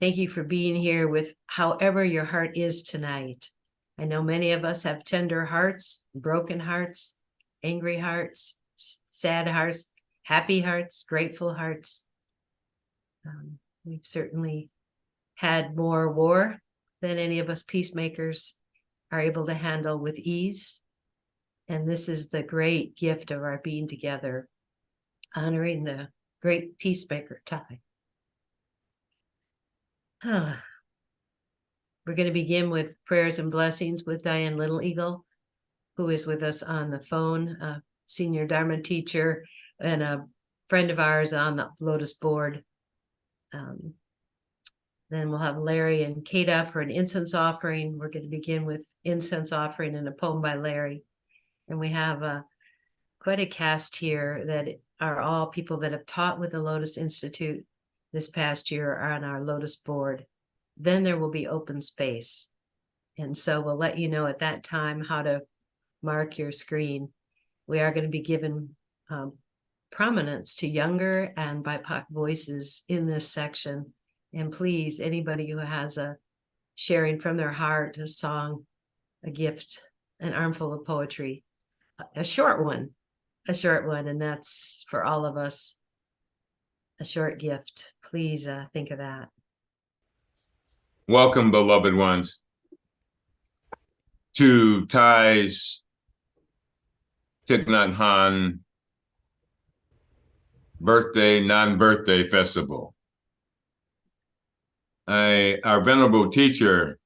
Thank you for being here with however your heart is tonight. I know many of us have tender hearts, broken hearts, angry hearts, sad hearts, happy hearts, grateful hearts. We've certainly had more war than any of us peacemakers are able to handle with ease. And this is the great gift of our being together, honoring the great peacemaker, Thay. We're going to begin with prayers and blessings with Diane Little Eagle, who is with us on the phone, a senior Dharma teacher and a friend of ours on the Lotus board. Then we'll have Larry and Kate up for an incense offering. We're going to begin with incense offering and a poem by Larry. And we have quite a cast here that are all people that have taught with the Lotus Institute this past year are on our Lotus board. Then there will be open space. And so we'll let you know at that time how to mark your screen. We are going to be given prominence to younger and BIPOC voices in this section. And please, anybody who has a sharing from their heart, a song, a gift, an armful of poetry, a short one, and that's for all of us, a short gift. Please think of that. Welcome, beloved ones, to Thay's Thich Nhat Hanh birthday, non-birthday festival. Our venerable teacher,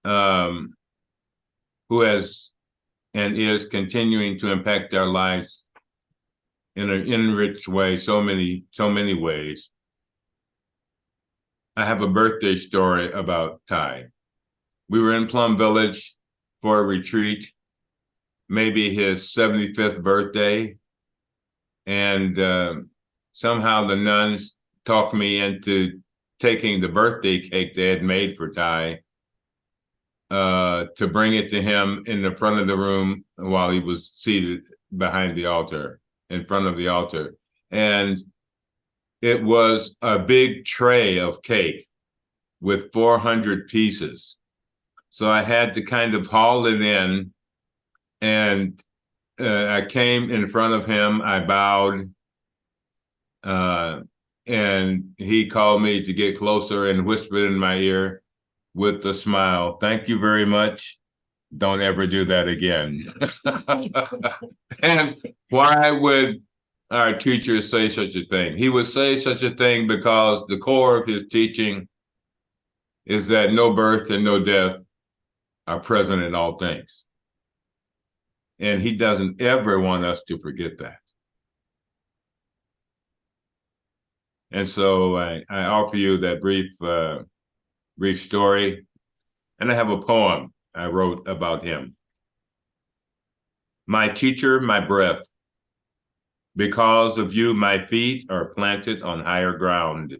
who has and is continuing to impact our lives in an enriched way, so many ways. I have a birthday story about Thay. We were in Plum Village for a retreat, maybe his 75th birthday, and somehow the nuns talked me into taking the birthday cake they had made for Thay to bring it to him in the front of the room while he was seated behind the altar, in front of the altar. And it was a big tray of cake with 400 pieces. So I had to kind of haul it in, and I came in front of him, I bowed, and he called me to get closer and whispered in my ear with a smile, "Thank you very much. Don't ever do that again." And why would our teacher say such a thing? He would say such a thing because the core of his teaching is that no birth and no death are present in all things. And he doesn't ever want us to forget that. And so I offer you that brief story. And I have a poem I wrote about him. My teacher, my breath. Because of you, my feet are planted on higher ground.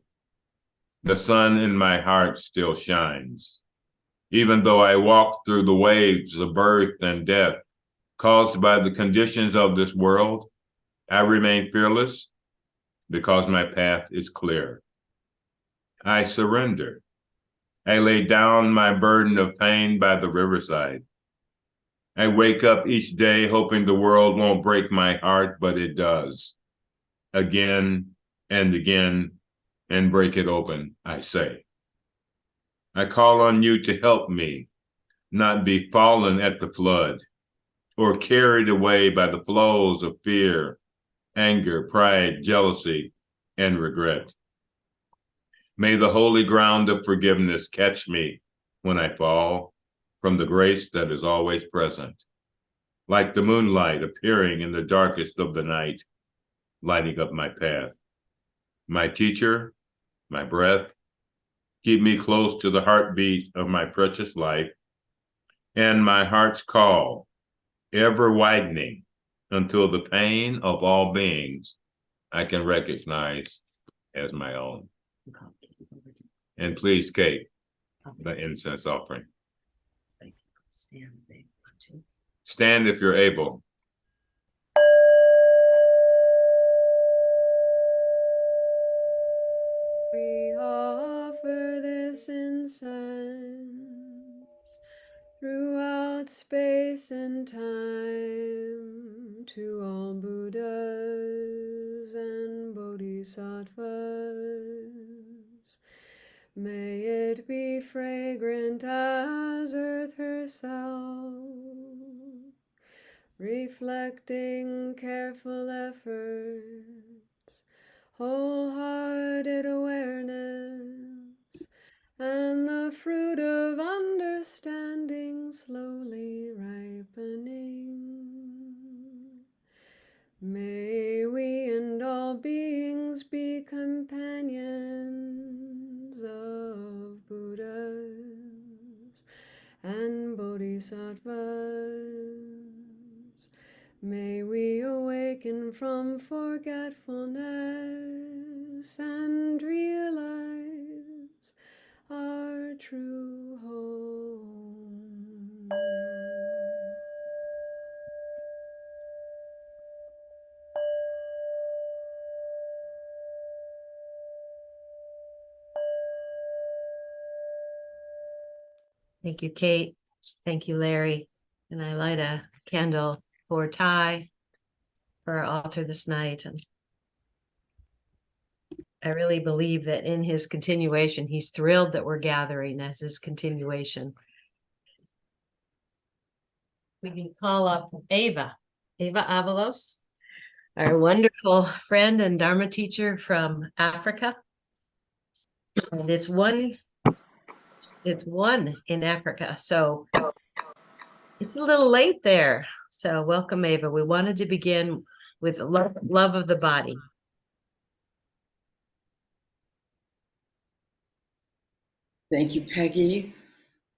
The sun in my heart still shines. Even though I walk through the waves of birth and death caused by the conditions of this world, I remain fearless because my path is clear. I surrender. I lay down my burden of pain by the riverside. I wake up each day hoping the world won't break my heart, but it does. Again and again, and break it open, I say. I call on you to help me not be fallen at the flood or carried away by the flows of fear, anger, pride, jealousy, and regret. May the holy ground of forgiveness catch me when I fall from the grace that is always present, like the moonlight appearing in the darkest of the night, lighting up my path. My teacher, my breath, keep me close to the heartbeat of my precious life, and my heart's call, ever widening until the pain of all beings I can recognize as my own. And please, Kate, the incense offering. Stand if you're able. We offer this incense throughout space and time to all Buddhas and Bodhisattvas. May it be fragrant as earth herself, reflecting careful efforts, wholehearted awareness, and the fruit of understanding slowly ripening. May we and all beings be companions of Buddhas and Bodhisattvas. May we awaken from forgetfulness and realize our true home. Thank you, Kate. Thank you, Larry. And I light a candle for Thay for our altar this night. And I really believe that in his continuation, he's thrilled that we're gathering as his continuation. We can call up Ava Avalos, our wonderful friend and Dharma teacher from Africa. And it's one in Africa. So it's a little late there. So welcome, Ava. We wanted to begin with love of the body. Thank you, Peggy.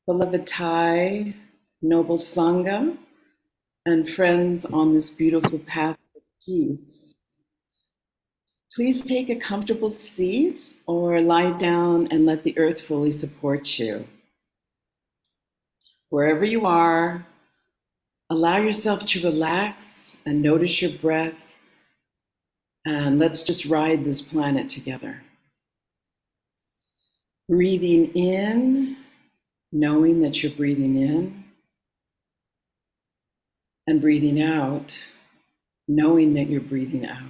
Beloved Thay, noble Sangha, and friends on this beautiful path of peace. Please take a comfortable seat or lie down and let the earth fully support you. Wherever you are, allow yourself to relax and notice your breath, and let's just ride this planet together. Breathing in, knowing that you're breathing in, and breathing out, knowing that you're breathing out.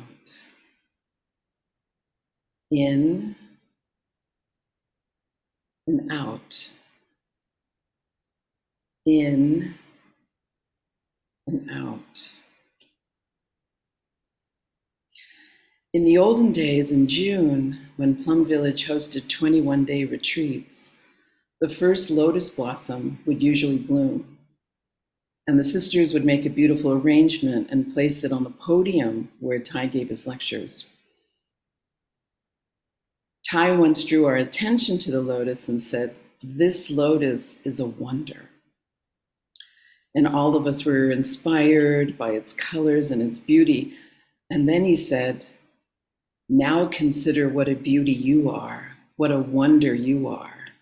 In and out. In and out. In the olden days, in June, when Plum Village hosted 21-day retreats, the first lotus blossom would usually bloom, and the sisters would make a beautiful arrangement and place it on the podium where Thay gave his lectures. Thay once drew our attention to the lotus and said, "This lotus is a wonder." And all of us were inspired by its colors and its beauty. And then he said, "Now consider what a beauty you are, what a wonder you are."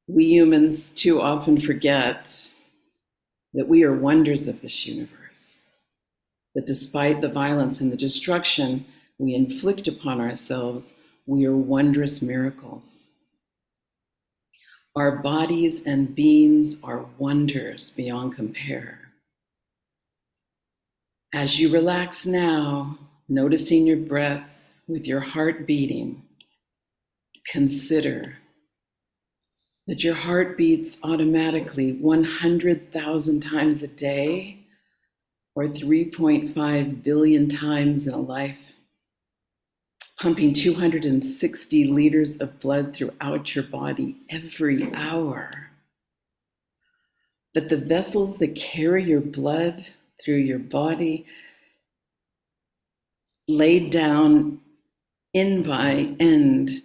We humans too often forget that we are wonders of this universe, that despite the violence and the destruction we inflict upon ourselves, we are wondrous miracles. Our bodies and beings are wonders beyond compare. As you relax now, noticing your breath with your heart beating, consider that your heart beats automatically 100,000 times a day, or 3.5 billion times in a life, pumping 260 liters of blood throughout your body every hour. That the vessels that carry your blood through your body, laid down end by end,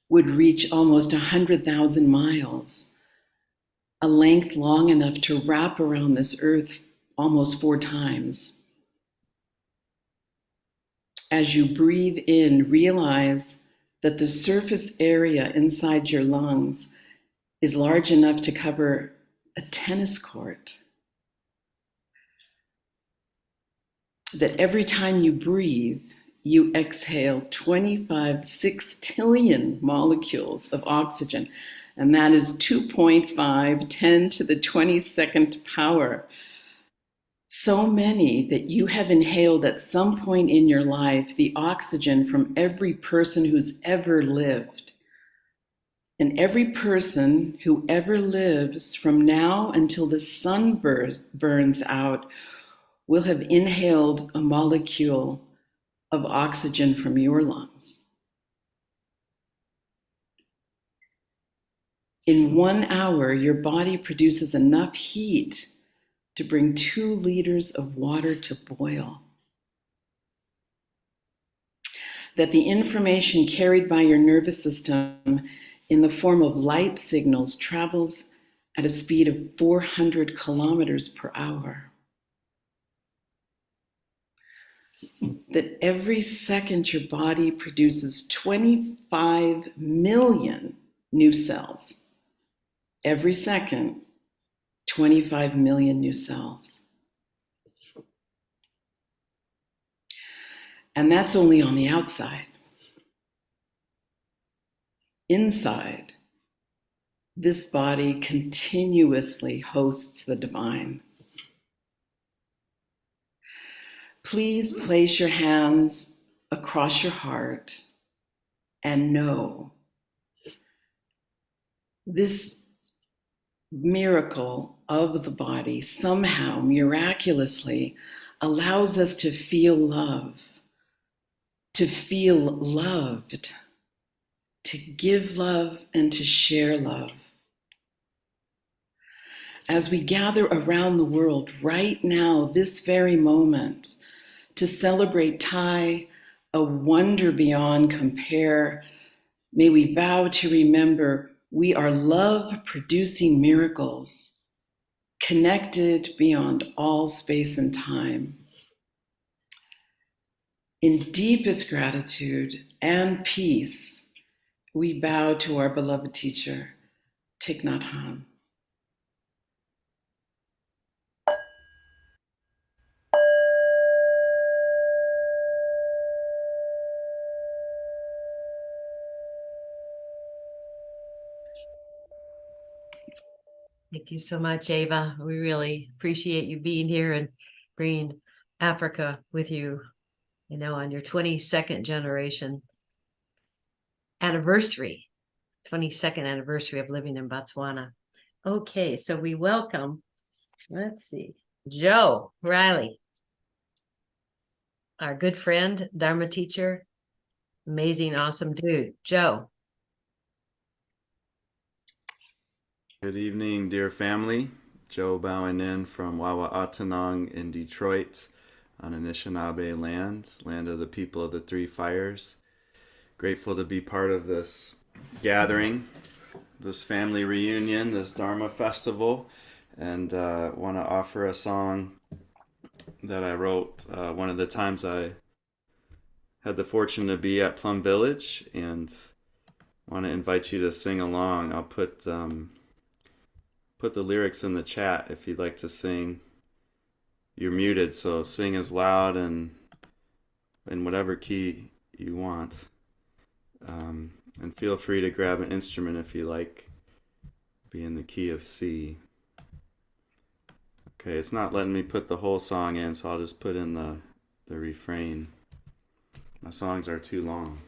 would reach almost 100,000 miles, a length long enough to wrap around this earth almost 4 times. As you breathe in, realize that the surface area inside your lungs is large enough to cover a tennis court. That every time you breathe, you exhale 25 sextillion molecules of oxygen, and that is 2.5 10 to the 22nd power. So many that you have inhaled at some point in your life the oxygen from every person who's ever lived. And every person who ever lives from now until the sun burns out will have inhaled a molecule of oxygen from your lungs. In 1 hour, your body produces enough heat to bring 2 liters of water to boil. That the information carried by your nervous system in the form of light signals travels at a speed of 400 kilometers per hour. That every second your body produces 25 million new cells. Every second, 25 million new cells. And that's only on the outside. Inside, this body continuously hosts the divine. Please place your hands across your heart and know this miracle of the body somehow miraculously allows us to feel love, to feel loved, to give love and to share love. As we gather around the world right now, this very moment, to celebrate Thay, a wonder beyond compare, may we vow to remember we are love-producing miracles, connected beyond all space and time. In deepest gratitude and peace, we bow to our beloved teacher, Thich Nhat Hanh. Thank you so much, Ava. We really appreciate you being here and bringing Africa with you, on your 22nd generation anniversary, 22nd anniversary of living in Botswana. Okay, so we welcome, let's see, Joe Reilly, our good friend, Dharma teacher, amazing, awesome dude. Joe. Good evening, dear family. Joe bowing in from Wawa-Atanong in Detroit on Anishinaabe land of the people of the Three Fires. Grateful to be part of this gathering, this family reunion, this Dharma festival, and want to offer a song that I wrote one of the times I had the fortune to be at Plum Village, and want to invite you to sing along. I'll put the lyrics in the chat if you'd like to sing. You're muted, so sing as loud and in whatever key you want. And feel free to grab an instrument if you like. Be in the key of C. Okay, it's not letting me put the whole song in, so I'll just put in the refrain. My songs are too long.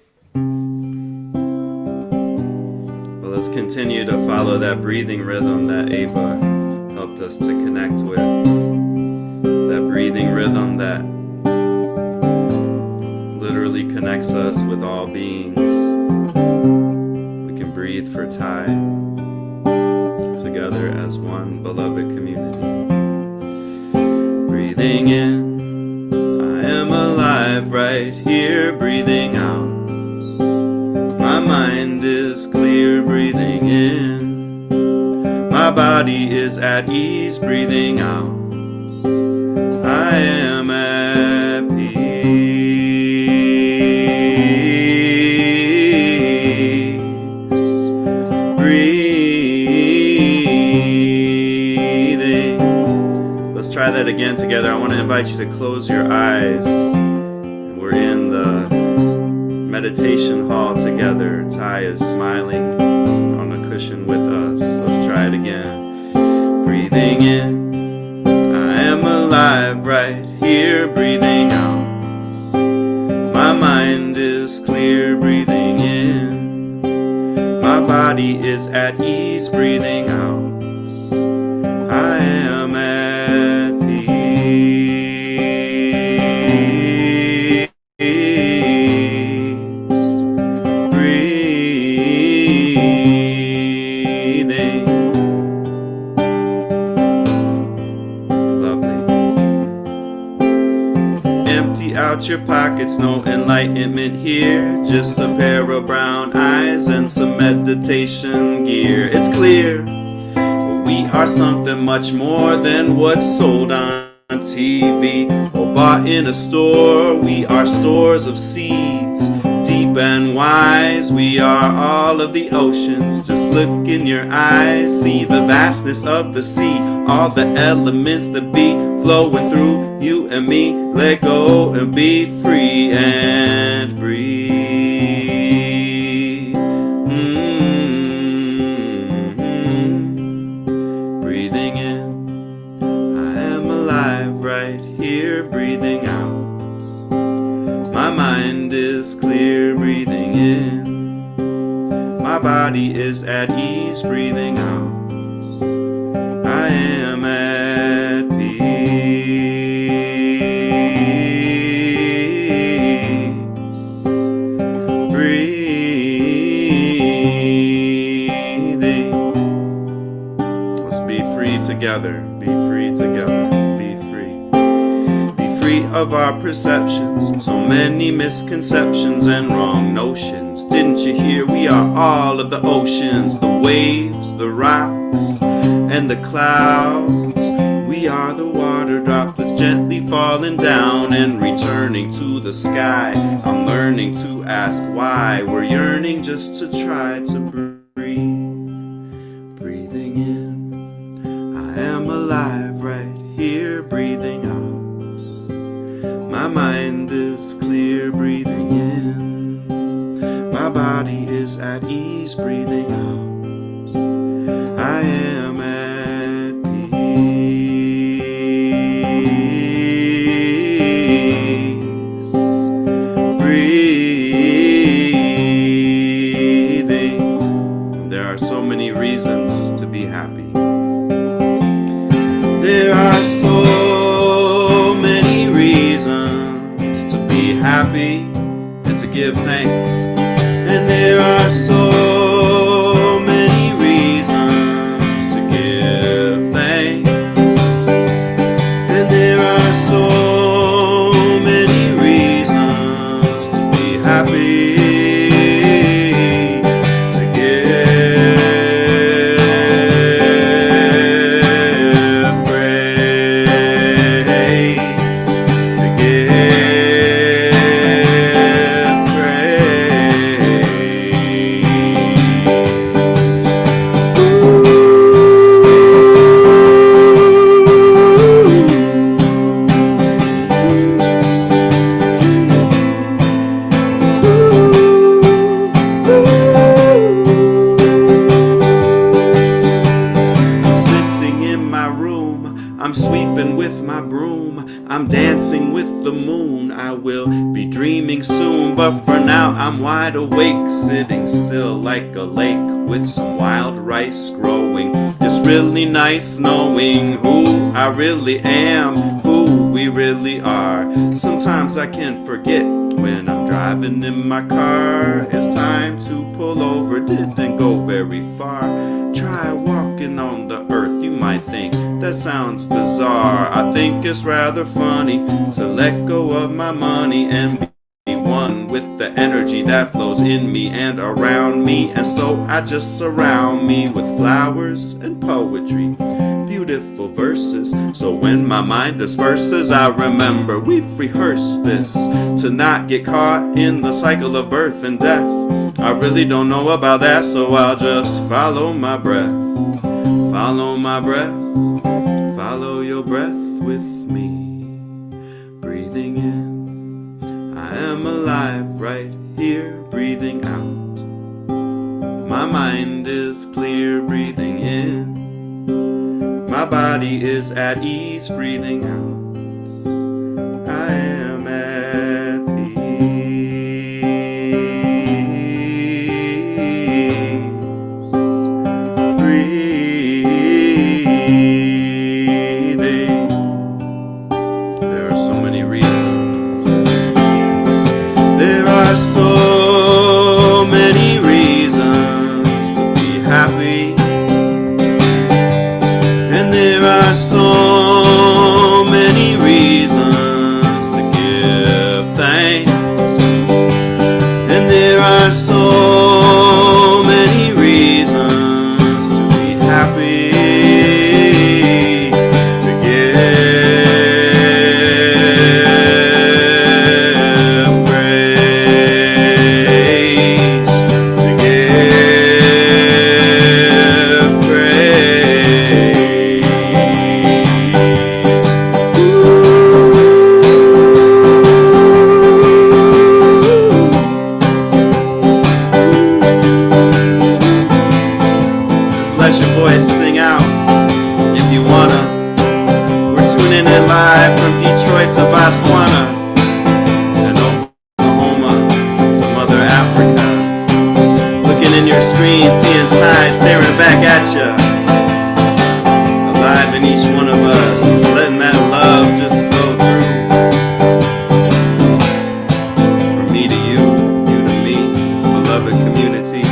But let's continue to follow that breathing rhythm that Ava helped us to connect with. That breathing rhythm that literally connects us with all beings. We can breathe for Thay together as one beloved community. Breathing in, I am alive right here. Breathing out, my mind is clear. Breathing in, my body is at ease. Breathing out, I am at peace. Breathing. Let's try that again together. I want to invite you to close your eyes. We're in the meditation hall together. Thay is smiling on a cushion with us. Let's try it again. Breathing in, I am alive right here. Breathing out, my mind is clear. Breathing in, my body is at ease. Breathing out, I am at peace. Breathing. Lovely. Empty out your pockets, no enlightenment here. Just a pair of brown eyes and some meditation gear. It's clear we are something much more than what's sold on TV or bought in a store. We are stores of seeds, deep and wise. We are all of the oceans. Just look in your eyes, see the vastness of the sea, all the elements that be flowing through you and me. Let go and be free and breathe. Breathing in, I am alive right here. Breathing out, my mind is clear. Breathing in, my body is at ease. Breathing out, I am at peace. Breathing. Let's be free together. Be free together. Be free. Be free of our perceptions. So many misconceptions and wrong notions. Didn't you hear? We are all of the oceans, the waves, the rocks, and the clouds. We are the water droplets gently falling down and returning to the sky. I'm learning to ask why. We're yearning just to try to breathe. Breathing in, I am alive right here. Breathing out, my mind is clear. Breathing in, my body is at ease. Breathing out, I am at peace. Breathing. There are so many reasons to be happy. There are so many reasons to be happy and to give thanks. And there are so many reasons to give thanks. And there are so many reasons to be happy. But for now I'm wide awake, sitting still like a lake with some wild rice growing. It's really nice knowing who I really am, who we really are. Sometimes I can forget when I'm driving in my car. It's time to pull over, didn't go very far. Try walking on the earth, you might think that sounds bizarre. I think it's rather funny to let go of my money and be one with the energy that flows in me and around me. And so I just surround me with flowers and poetry, beautiful verses. So when my mind disperses, I remember we've rehearsed this to not get caught in the cycle of birth and death. I really don't know about that, so I'll just follow my breath. Follow my breath. Follow your breath with me. Breathing in, I am alive right here, breathing out. My mind is clear, breathing in. My body is at ease, breathing out. I am at peace. Breathing. There are so many reasons. There are so many reasons to be happy. And there are so many reasons to give thanks. And there are so many reasons to be happy, to give praise, to give praise. Just let your voice sing out if you wanna. We're tuning in live from Detroit to Botswana and Oklahoma to Mother Africa. Looking in your screen, seeing Thay staring back at you. Alive in each one of us, letting that love just flow through. From me to you, you to me, beloved community.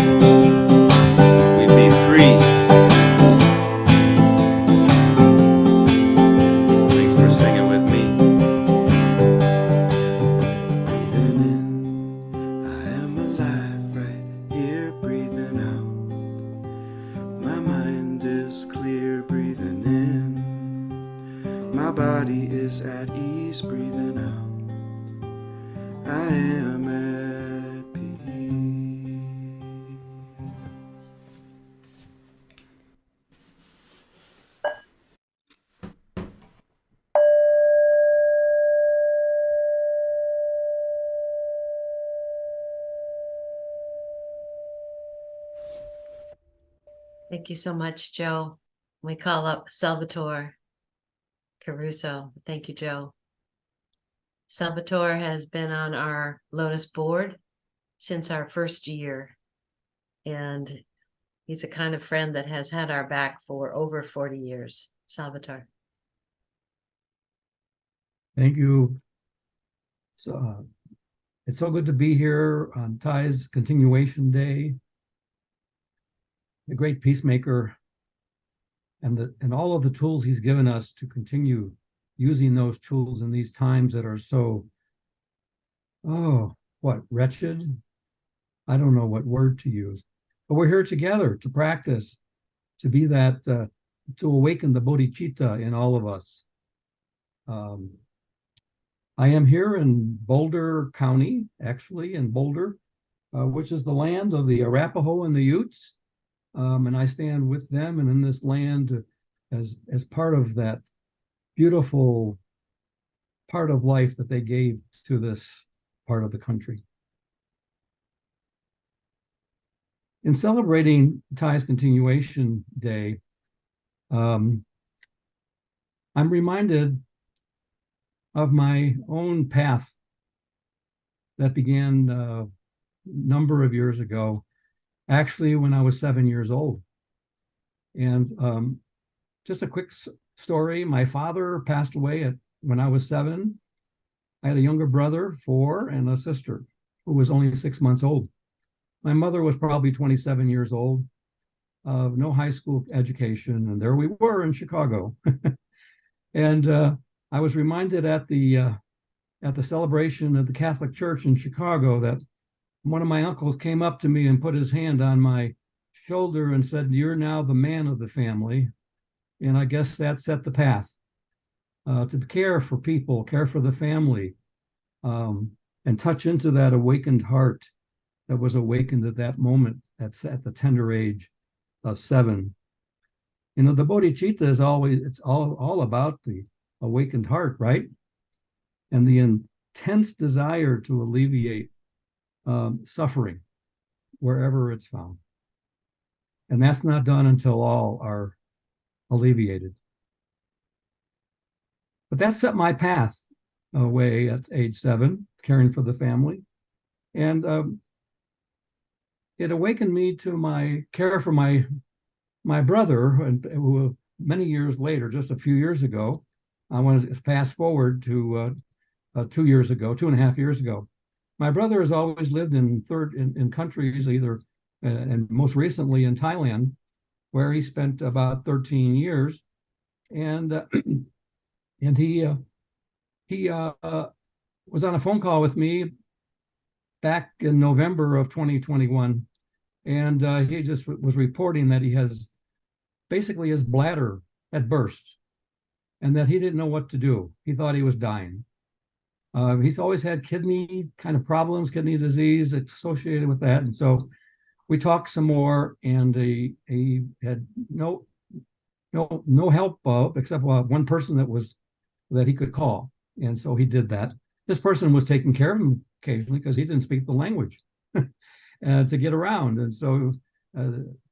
We be free. Thanks for singing with me. Breathing in, I am alive right here, breathing out. My mind is clear, breathing in. My body is at ease, breathing out. I am at peace. Thank you so much, Joe. We call up Salvatore Caruso. Thank you, Joe. Salvatore has been on our Lotus board since our first year, and he's a kind of friend that has had our back for over 40 years. Salvatore. Thank you. So it's so good to be here on Thay's continuation day. The great peacemaker and all of the tools he's given us to continue using those tools in these times that are so, wretched? I don't know what word to use. But we're here together to practice, to be that, to awaken the bodhicitta in all of us. I am here in Boulder County, actually in Boulder, which is the land of the Arapaho and the Utes. And I stand with them and in this land as part of that beautiful part of life that they gave to this part of the country. In celebrating Thay's continuation day, I'm reminded of my own path that began a number of years ago, actually when I was 7 years old. And just a quick story, my father passed away when I was 7. I had a younger brother, 4, and a sister who was only 6 months old. My mother was probably 27 years old, no high school education, and there we were in Chicago. And I was reminded at the celebration of the Catholic Church in Chicago that one of my uncles came up to me and put his hand on my shoulder and said, "You're now the man of the family." And I guess that set the path to care for people, care for the family, and touch into that awakened heart that was awakened at that moment, at the tender age of 7. You know, the bodhicitta is it's all about the awakened heart, right? And the intense desire to alleviate suffering wherever it's found. And that's not done until all are alleviated. But that set my path away at age 7, caring for the family. And it awakened me to my care for my brother, and who many years later, just a few years ago, I want to fast forward to 2 years ago, 2.5 years ago. My brother has always lived in countries, either and most recently in Thailand, where he spent about 13 years, and he was on a phone call with me back in November of 2021, and he just was reporting that he has basically his bladder had burst, and that he didn't know what to do. He thought he was dying. He's always had kidney kind of problems, kidney disease associated with that, and so we talked some more, and he had no help except one person that he could call, and so he did that. This person was taking care of him occasionally because he didn't speak the language to get around, and so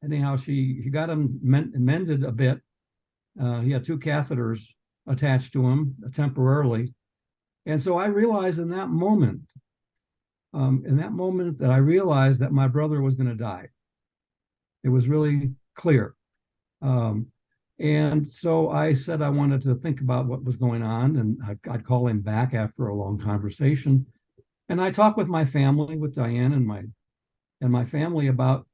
anyhow, she got him mended a bit. He had 2 catheters attached to him temporarily, and so I realized in that moment that I realized that my brother was going to die. It was really clear. And so I said I wanted to think about what was going on, and I'd call him back after a long conversation. And I talked with my family, with Diane and my family, about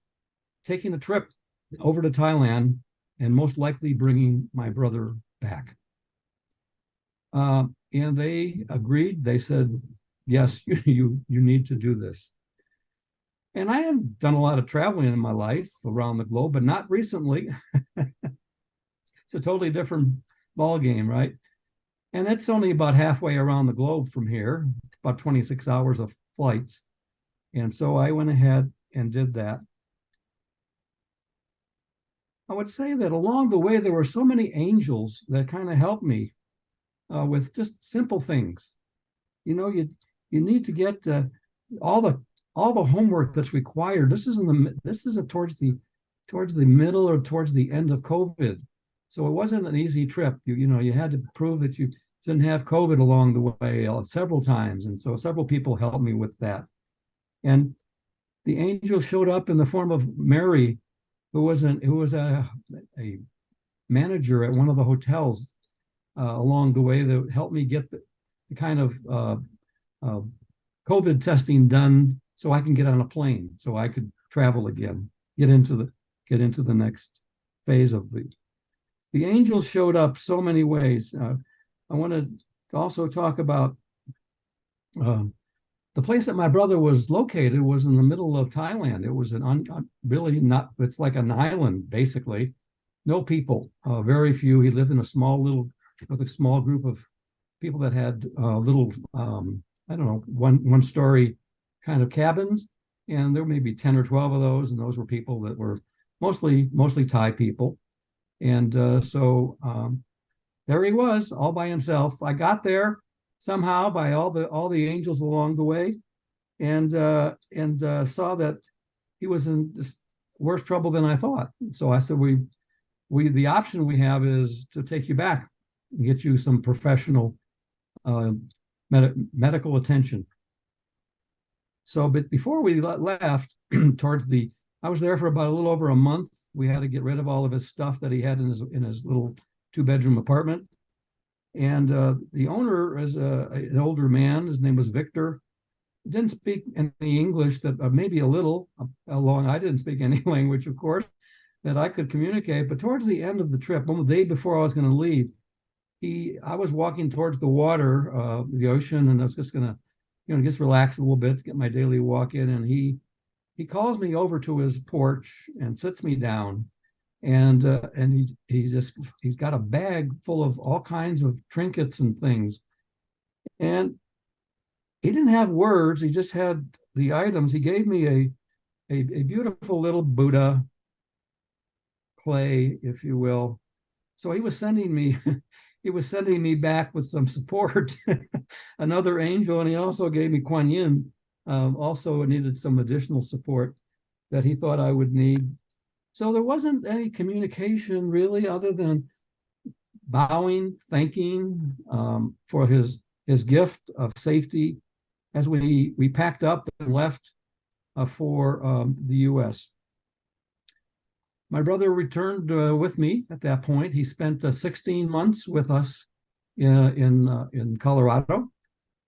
taking a trip over to Thailand and most likely bringing my brother back. And they agreed. They said, yes, you need to do this. And I had done a lot of traveling in my life around the globe, but not recently. It's a totally different ball game, right? And it's only about halfway around the globe from here, about 26 hours of flights. And so I went ahead and did that. I would say that along the way, there were so many angels that kind of helped me with just simple things. You know, you need to get all the homework that's required. This is towards the middle or towards the end of COVID, so it wasn't an easy trip. You had to prove that you didn't have COVID along the way several times, and so several people helped me with that. And the angel showed up in the form of Mary, who was a manager at one of the hotels along the way, that helped me get the kind of COVID testing done so I can get on a plane, so I could travel again, get into the next phase of the angels showed up so many ways. I want to also talk about the place that my brother was located was in the middle of Thailand. It was it's like an island, basically. No people, very few. He lived in with a small group of people that had little, I don't know, one story kind of cabins. And there may be 10 or 12 of those. And those were people that were mostly Thai people. And so there he was, all by himself. I got there somehow by all the angels along the way, and saw that he was in worse trouble than I thought. So I said, the option we have is to take you back and get you some professional medical attention. So, but before we left, I was there for about a little over a month. We had to get rid of all of his stuff that he had in his little 2-bedroom apartment. And the owner is an older man. His name was Victor. He didn't speak any English, maybe a little along. I didn't speak any language, of course, that I could communicate. But towards the end of the trip, on the day before I was going to leave, I was walking towards the water, the ocean, and I was just going to, just relax a little bit to get my daily walk in. And he calls me over to his porch and sits me down. And he's got a bag full of all kinds of trinkets and things. And he didn't have words. He just had the items. He gave me a beautiful little Buddha clay, if you will. So he was sending me back with some support, another angel, and he also gave me Kuan Yin also needed some additional support that he thought I would need. So there wasn't any communication really, other than bowing, thanking for his gift of safety as we packed up and left for the U.S. My brother returned with me at that point. He spent 16 months with us in Colorado.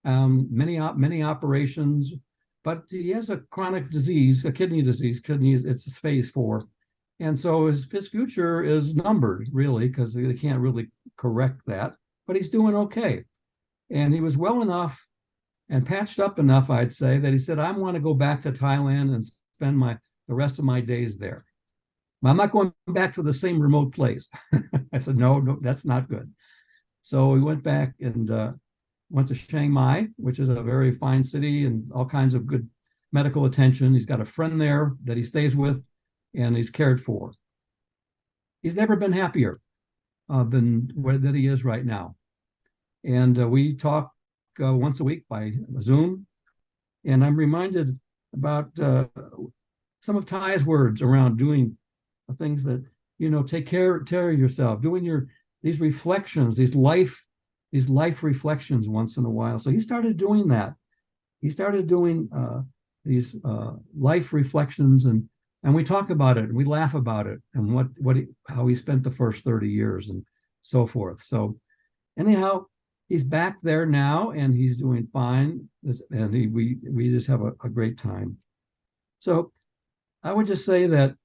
Many operations, but he has a chronic disease, a kidney disease. It's phase 4. And so his future is numbered, really, because they can't really correct that. But he's doing okay. And he was well enough and patched up enough, I'd say, that he said, I want to go back to Thailand and spend the rest of my days there. I'm not going back to the same remote place. I said, no, that's not good. So we went back and went to Chiang Mai, which is a very fine city and all kinds of good medical attention. He's got a friend there that he stays with, and he's cared for. He's never been happier than that he is right now. And we talk once a week by Zoom. And I'm reminded about some of Thay's words around doing things that, take care of yourself, doing these reflections, these life reflections once in a while. So he started doing that. He started doing these life reflections, and we talk about it and we laugh about it and how he spent the first 30 years and so forth. So anyhow, he's back there now and he's doing fine, and we just have a great time. So I would just say that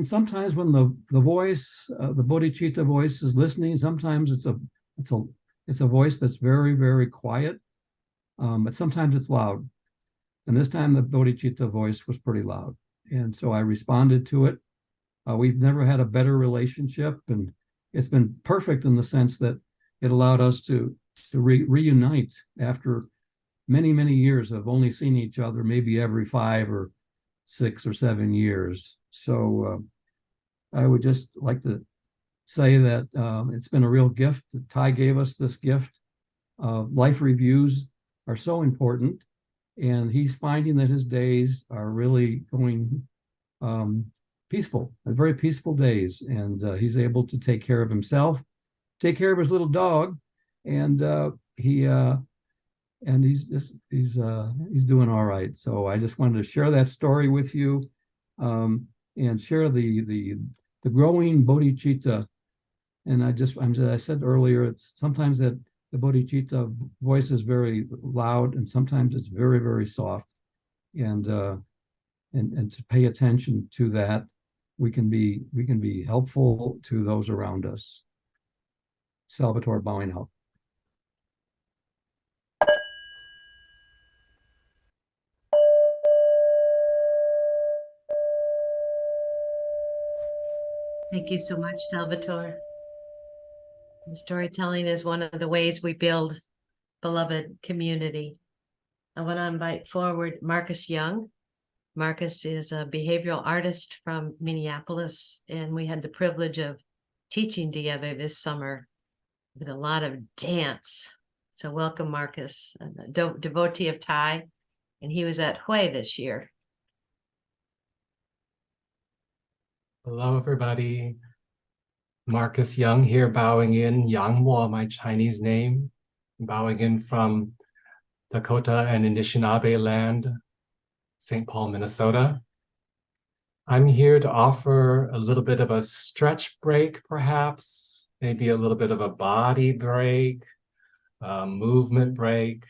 sometimes when the voice, the bodhicitta voice is listening, sometimes it's a voice that's very, very quiet, but sometimes it's loud. And this time the bodhicitta voice was pretty loud. And so I responded to it. We've never had a better relationship, and it's been perfect in the sense that it allowed us to reunite after many, many years of only seeing each other maybe every 5 or 6 or 7 years. So I would just like to say that it's been a real gift. Thay gave us this gift. Life reviews are so important, and he's finding that his days are really going peaceful, very peaceful days, and he's able to take care of himself, take care of his little dog, and he's doing all right. So I just wanted to share that story with you, and share the growing bodhicitta. And I said earlier, it's sometimes that the bodhicitta voice is very loud, and sometimes it's very, very soft. And to pay attention to that, we can be helpful to those around us. Salvatore, bowing out. Thank you so much, Salvatore. And storytelling is one of the ways we build beloved community. I want to invite forward Marcus Young. Marcus is a behavioral artist from Minneapolis, and we had the privilege of teaching together this summer with a lot of dance. So welcome, Marcus, a devotee of Thay, and he was at Hue this year. Hello, everybody. Marcus Young here, bowing in. Yang Mo, my Chinese name, bowing in from Dakota and Anishinaabe land, St. Paul, Minnesota. I'm here to offer a little bit of a stretch break, perhaps, maybe a little bit of a body break, movement break.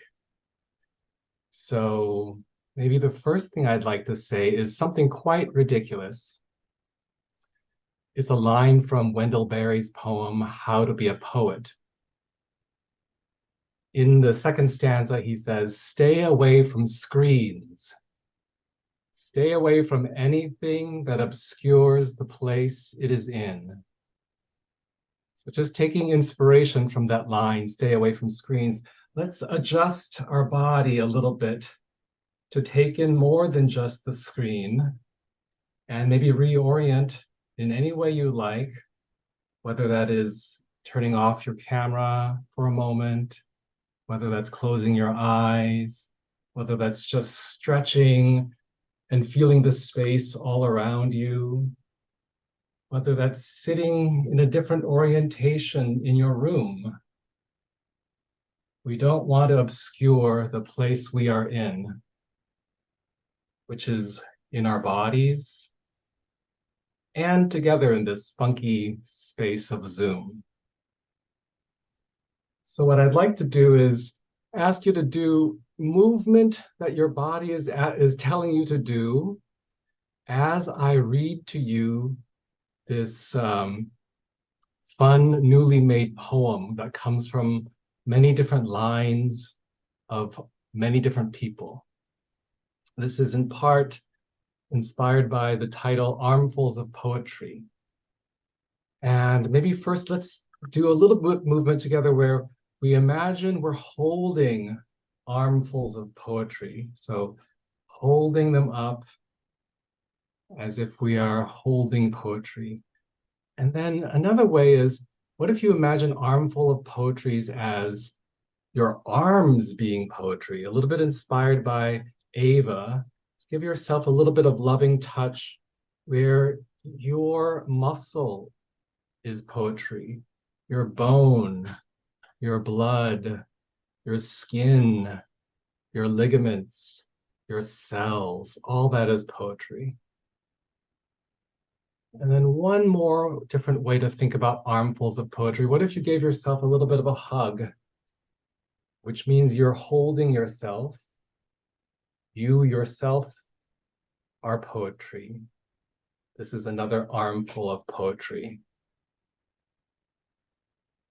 So maybe the first thing I'd like to say is something quite ridiculous. It's a line from Wendell Berry's poem, How to Be a Poet. In the second stanza, he says, stay away from screens. Stay away from anything that obscures the place it is in. So just taking inspiration from that line, stay away from screens, let's adjust our body a little bit to take in more than just the screen, and maybe reorient in any way you like, whether that is turning off your camera for a moment, whether that's closing your eyes, whether that's just stretching and feeling the space all around you, whether that's sitting in a different orientation in your room. We don't want to obscure the place we are in, which is in our bodies and together in this funky space of Zoom. So what I'd like to do is ask you to do movement that your body is telling you to do as I read to you this fun, newly made poem that comes from many different lines of many different people. This is in part inspired by the title Armfuls of Poetry. And maybe first let's do a little bit movement together where we imagine we're holding armfuls of poetry. So holding them up as if we are holding poetry. And then another way is, what if you imagine armful of poetries as your arms being poetry, a little bit inspired by Ava. Give yourself a little bit of loving touch where your muscle is poetry, your bone, your blood, your skin, your ligaments, your cells, all that is poetry. And then one more different way to think about armfuls of poetry. What if you gave yourself a little bit of a hug, which means you're holding yourself. You yourself are poetry. This is another armful of poetry.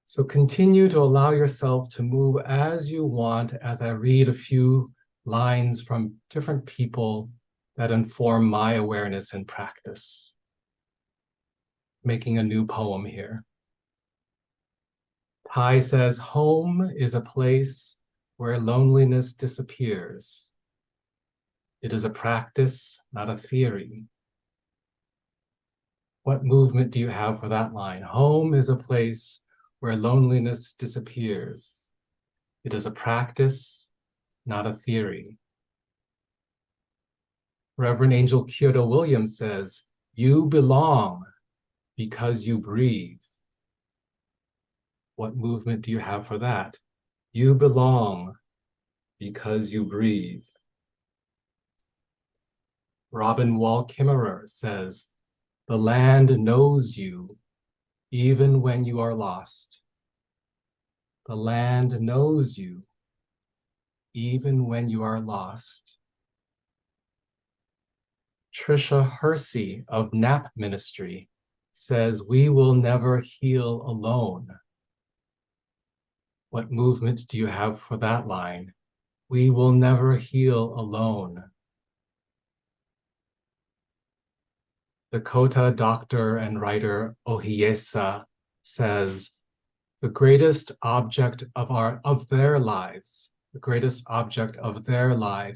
So continue to allow yourself to move as you want as I read a few lines from different people that inform my awareness and practice. Making a new poem here. Thay says, home is a place where loneliness disappears. It is a practice, not a theory. What movement do you have for that line? Home is a place where loneliness disappears. It is a practice, not a theory. Reverend Angel Kyoto Williams says, you belong because you breathe. What movement do you have for that? You belong because you breathe. Robin Wall Kimmerer says, the land knows you even when you are lost. The land knows you even when you are lost. Tricia Hersey of Nap Ministry says, we will never heal alone. What movement do you have for that line? We will never heal alone. Dakota doctor and writer Ohiesa says, the greatest object of their lives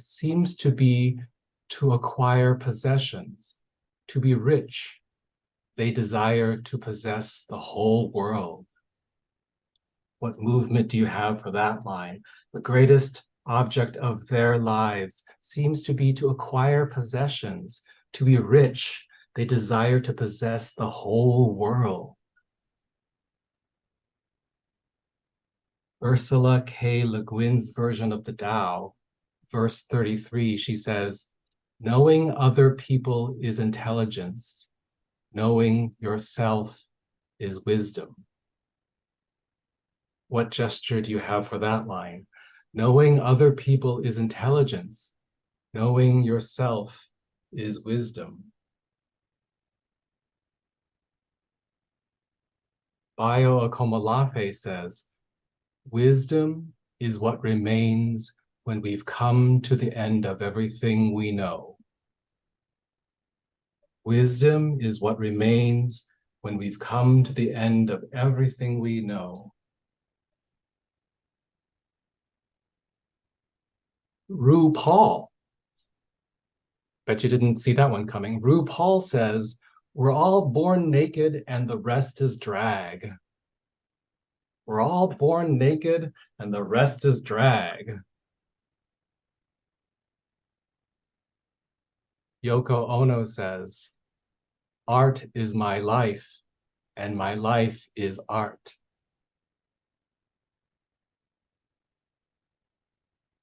seems to be to acquire possessions, to be rich. They desire to possess the whole world. What movement do you have for that line? The greatest object of their lives seems to be to acquire possessions, to be rich. They desire to possess the whole world. Ursula K. Le Guin's version of the Tao, verse 33, she says, knowing other people is intelligence. Knowing yourself is wisdom. What gesture do you have for that line? Knowing other people is intelligence. Knowing yourself is wisdom. Bayo Akomolafe says, wisdom is what remains when we've come to the end of everything we know. Wisdom is what remains when we've come to the end of everything we know. RuPaul. Bet you didn't see that one coming. RuPaul says, we're all born naked and the rest is drag. We're all born naked and the rest is drag. Yoko Ono says, art is my life, and my life is art.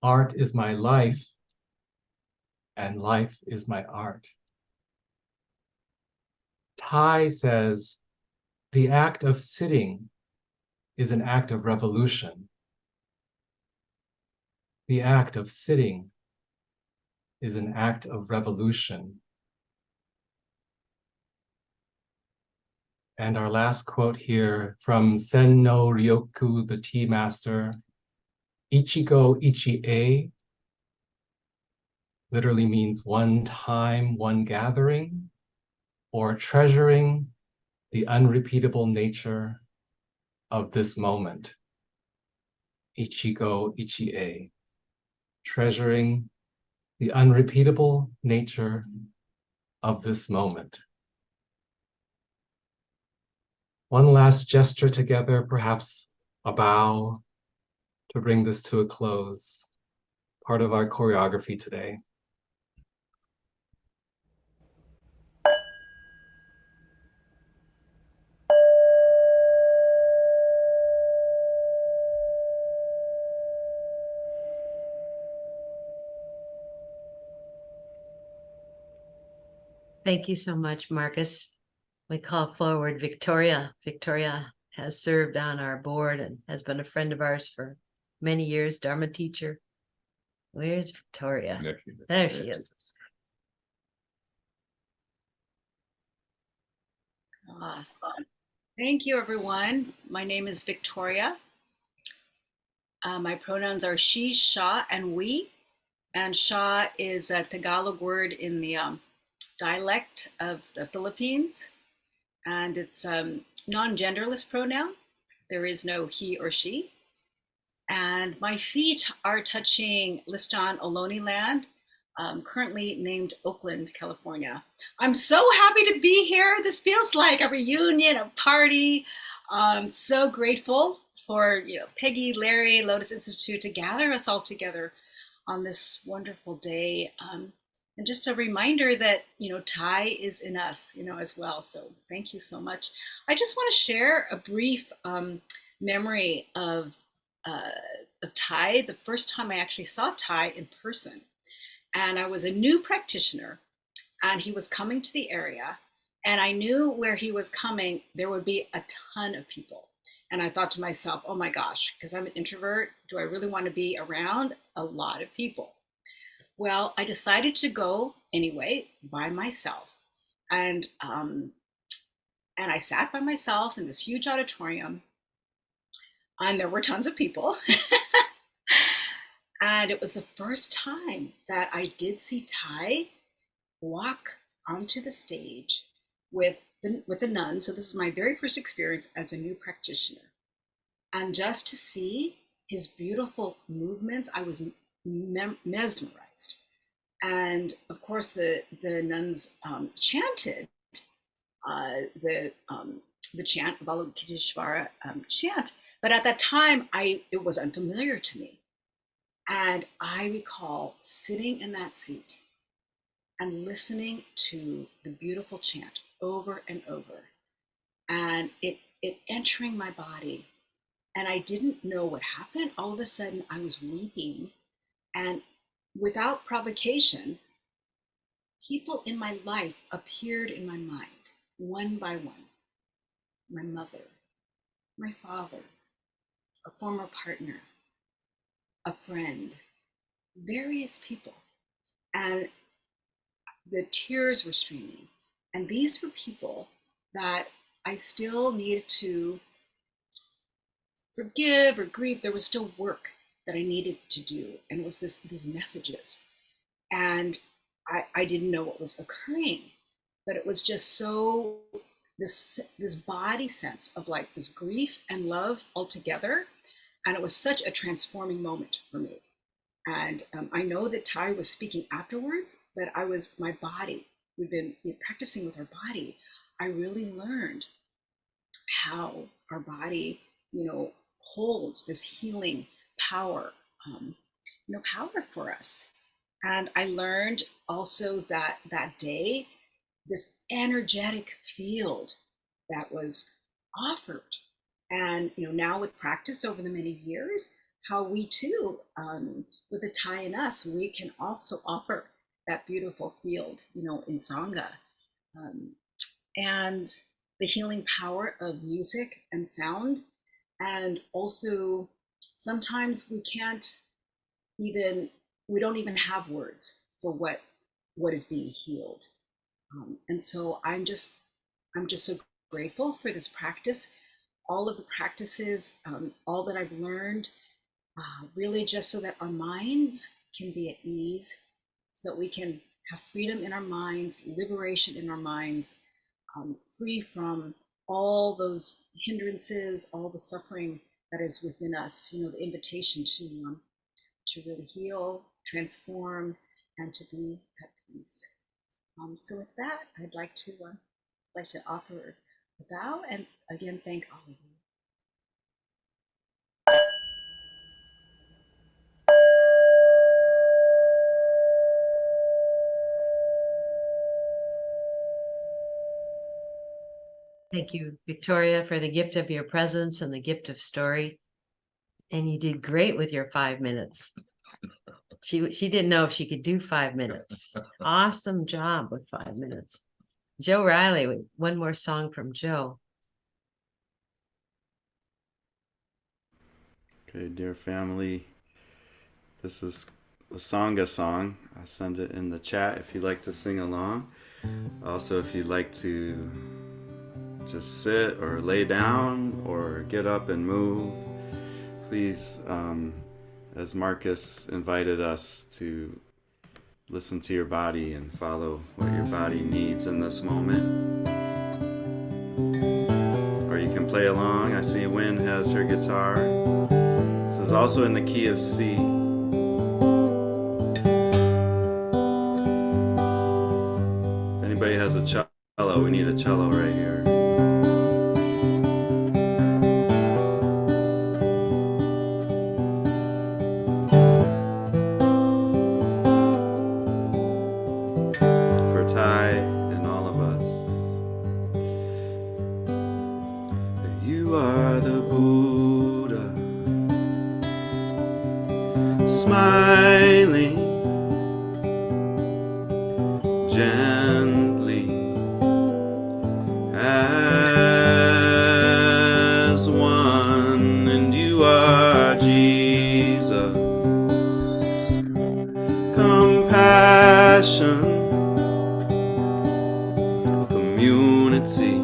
Art is my life, and life is my art. Thay says, the act of sitting is an act of revolution. The act of sitting is an act of revolution. And our last quote here from Sen no Ryoku, the tea master, Ichigo Ichi-e literally means one time, one gathering, or treasuring the unrepeatable nature of this moment. Ichigo Ichi-e, treasuring the unrepeatable nature of this moment. One last gesture together, perhaps a bow to bring this to a close, part of our choreography today. Thank you so much, Marcus. We call forward Victoria. Victoria has served on our board and has been a friend of ours for many years, Dharma teacher. Where's Victoria? There she is. Thank you, everyone. My name is Victoria. My pronouns are she, sha, and we. And sha is a Tagalog word in the dialect of the Philippines. And it's a non-genderless pronoun. There is no he or she. And my feet are touching Liston Ohlone land, currently named Oakland, California. I'm so happy to be here. This feels like a reunion, a party. I'm so grateful for Peggy, Larry, Lotus Institute to gather us all together on this wonderful day. And just a reminder that Thay is in us, as well. So thank you so much. I just want to share a brief memory of Thay, the first time I actually saw Thay in person. And I was a new practitioner, and he was coming to the area, and I knew where he was coming, there would be a ton of people. And I thought to myself, oh my gosh, because I'm an introvert, do I really want to be around a lot of people? Well, I decided to go anyway by myself. And I sat by myself in this huge auditorium, and there were tons of people. And it was the first time that I did see Thay walk onto the stage with the nuns. So this is my very first experience as a new practitioner. And just to see his beautiful movements, I was mesmerized. And of course, the nuns chanted the chant, Avalokiteshvara chant. But at that time, it was unfamiliar to me. And I recall sitting in that seat and listening to the beautiful chant over and over, and it entering my body. And I didn't know what happened. All of a sudden, I was weeping, and without provocation, people in my life appeared in my mind, one by one. My mother, my father, a former partner, a friend, various people. And the tears were streaming. And these were people that I still needed to forgive or grieve. There was still work that I needed to do. And it was these messages. And I didn't know what was occurring, but it was just so, this body sense of like this grief and love all together. And it was such a transforming moment for me. And I know that Thay was speaking afterwards, but my body, we've been practicing with our body. I really learned how our body, holds this healing power, power for us. And I learned also that that day, this energetic field that was offered. And now with practice over the many years, how we too, with the Thay in us, we can also offer that beautiful field, in Sangha. And the healing power of music and sound. And also, sometimes we don't even have words for what is being healed. And so I'm just so grateful for this practice, all of the practices, all that I've learned, really just so that our minds can be at ease, so that we can have freedom in our minds, liberation in our minds, free from all those hindrances, all the suffering that is within us. The invitation to really heal, transform, and to be at peace. So with that, I'd like to offer a bow and again thank all of you. Thank you, Victoria, for the gift of your presence and the gift of story. And you did great with your 5 minutes. She didn't know if she could do 5 minutes. Awesome job with 5 minutes. Joe Reilly, one more song from Joe. Okay, dear family, this is the Sangha song. I'll send it in the chat if you'd like to sing along. Also, if you'd like to just sit or lay down or get up and move, please, as Marcus invited us to listen to your body and follow what your body needs in this moment. Or you can play along. I see Wynn has her guitar. This is also in the key of C. If anybody has a cello, we need a cello right here. Smiling gently as one, and you are Jesus. Compassion, community,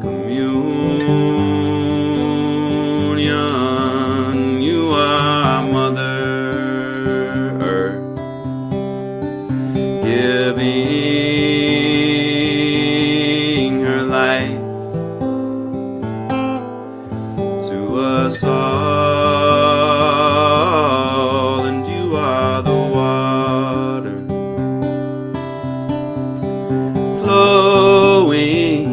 communion. You are Mother Earth, giving her life to us all, and you are the water flowing.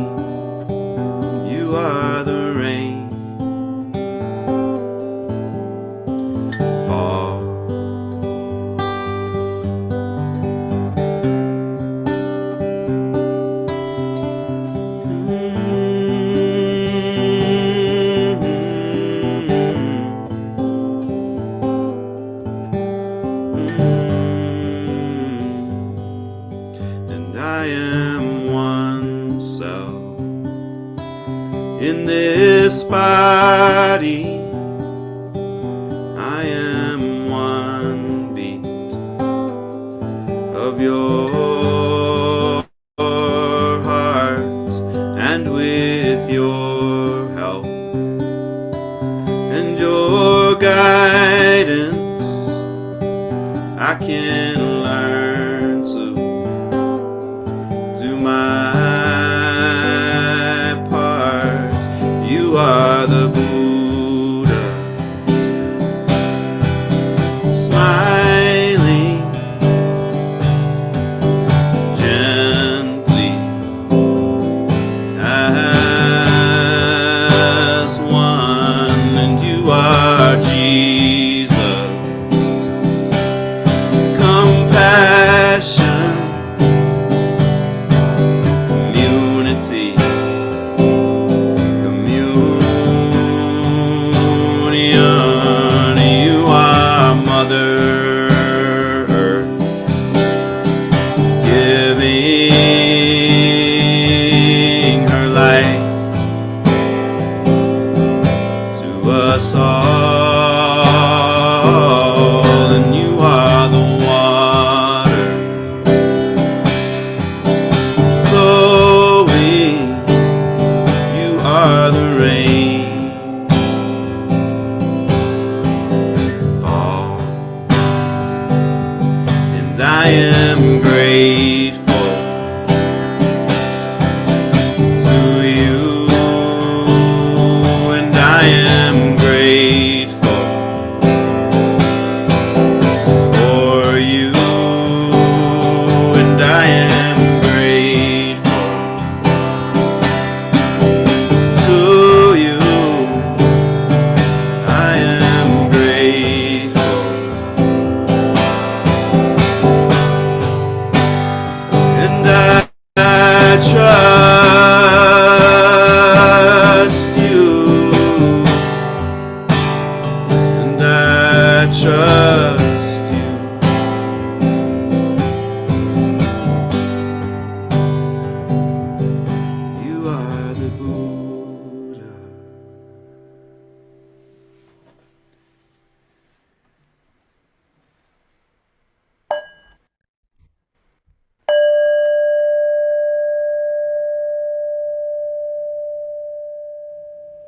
You are the rain fall. And I am one cell in this body. I am one beat of your heart, and with your help and your guidance, I can learn to do my part. You are the Buddha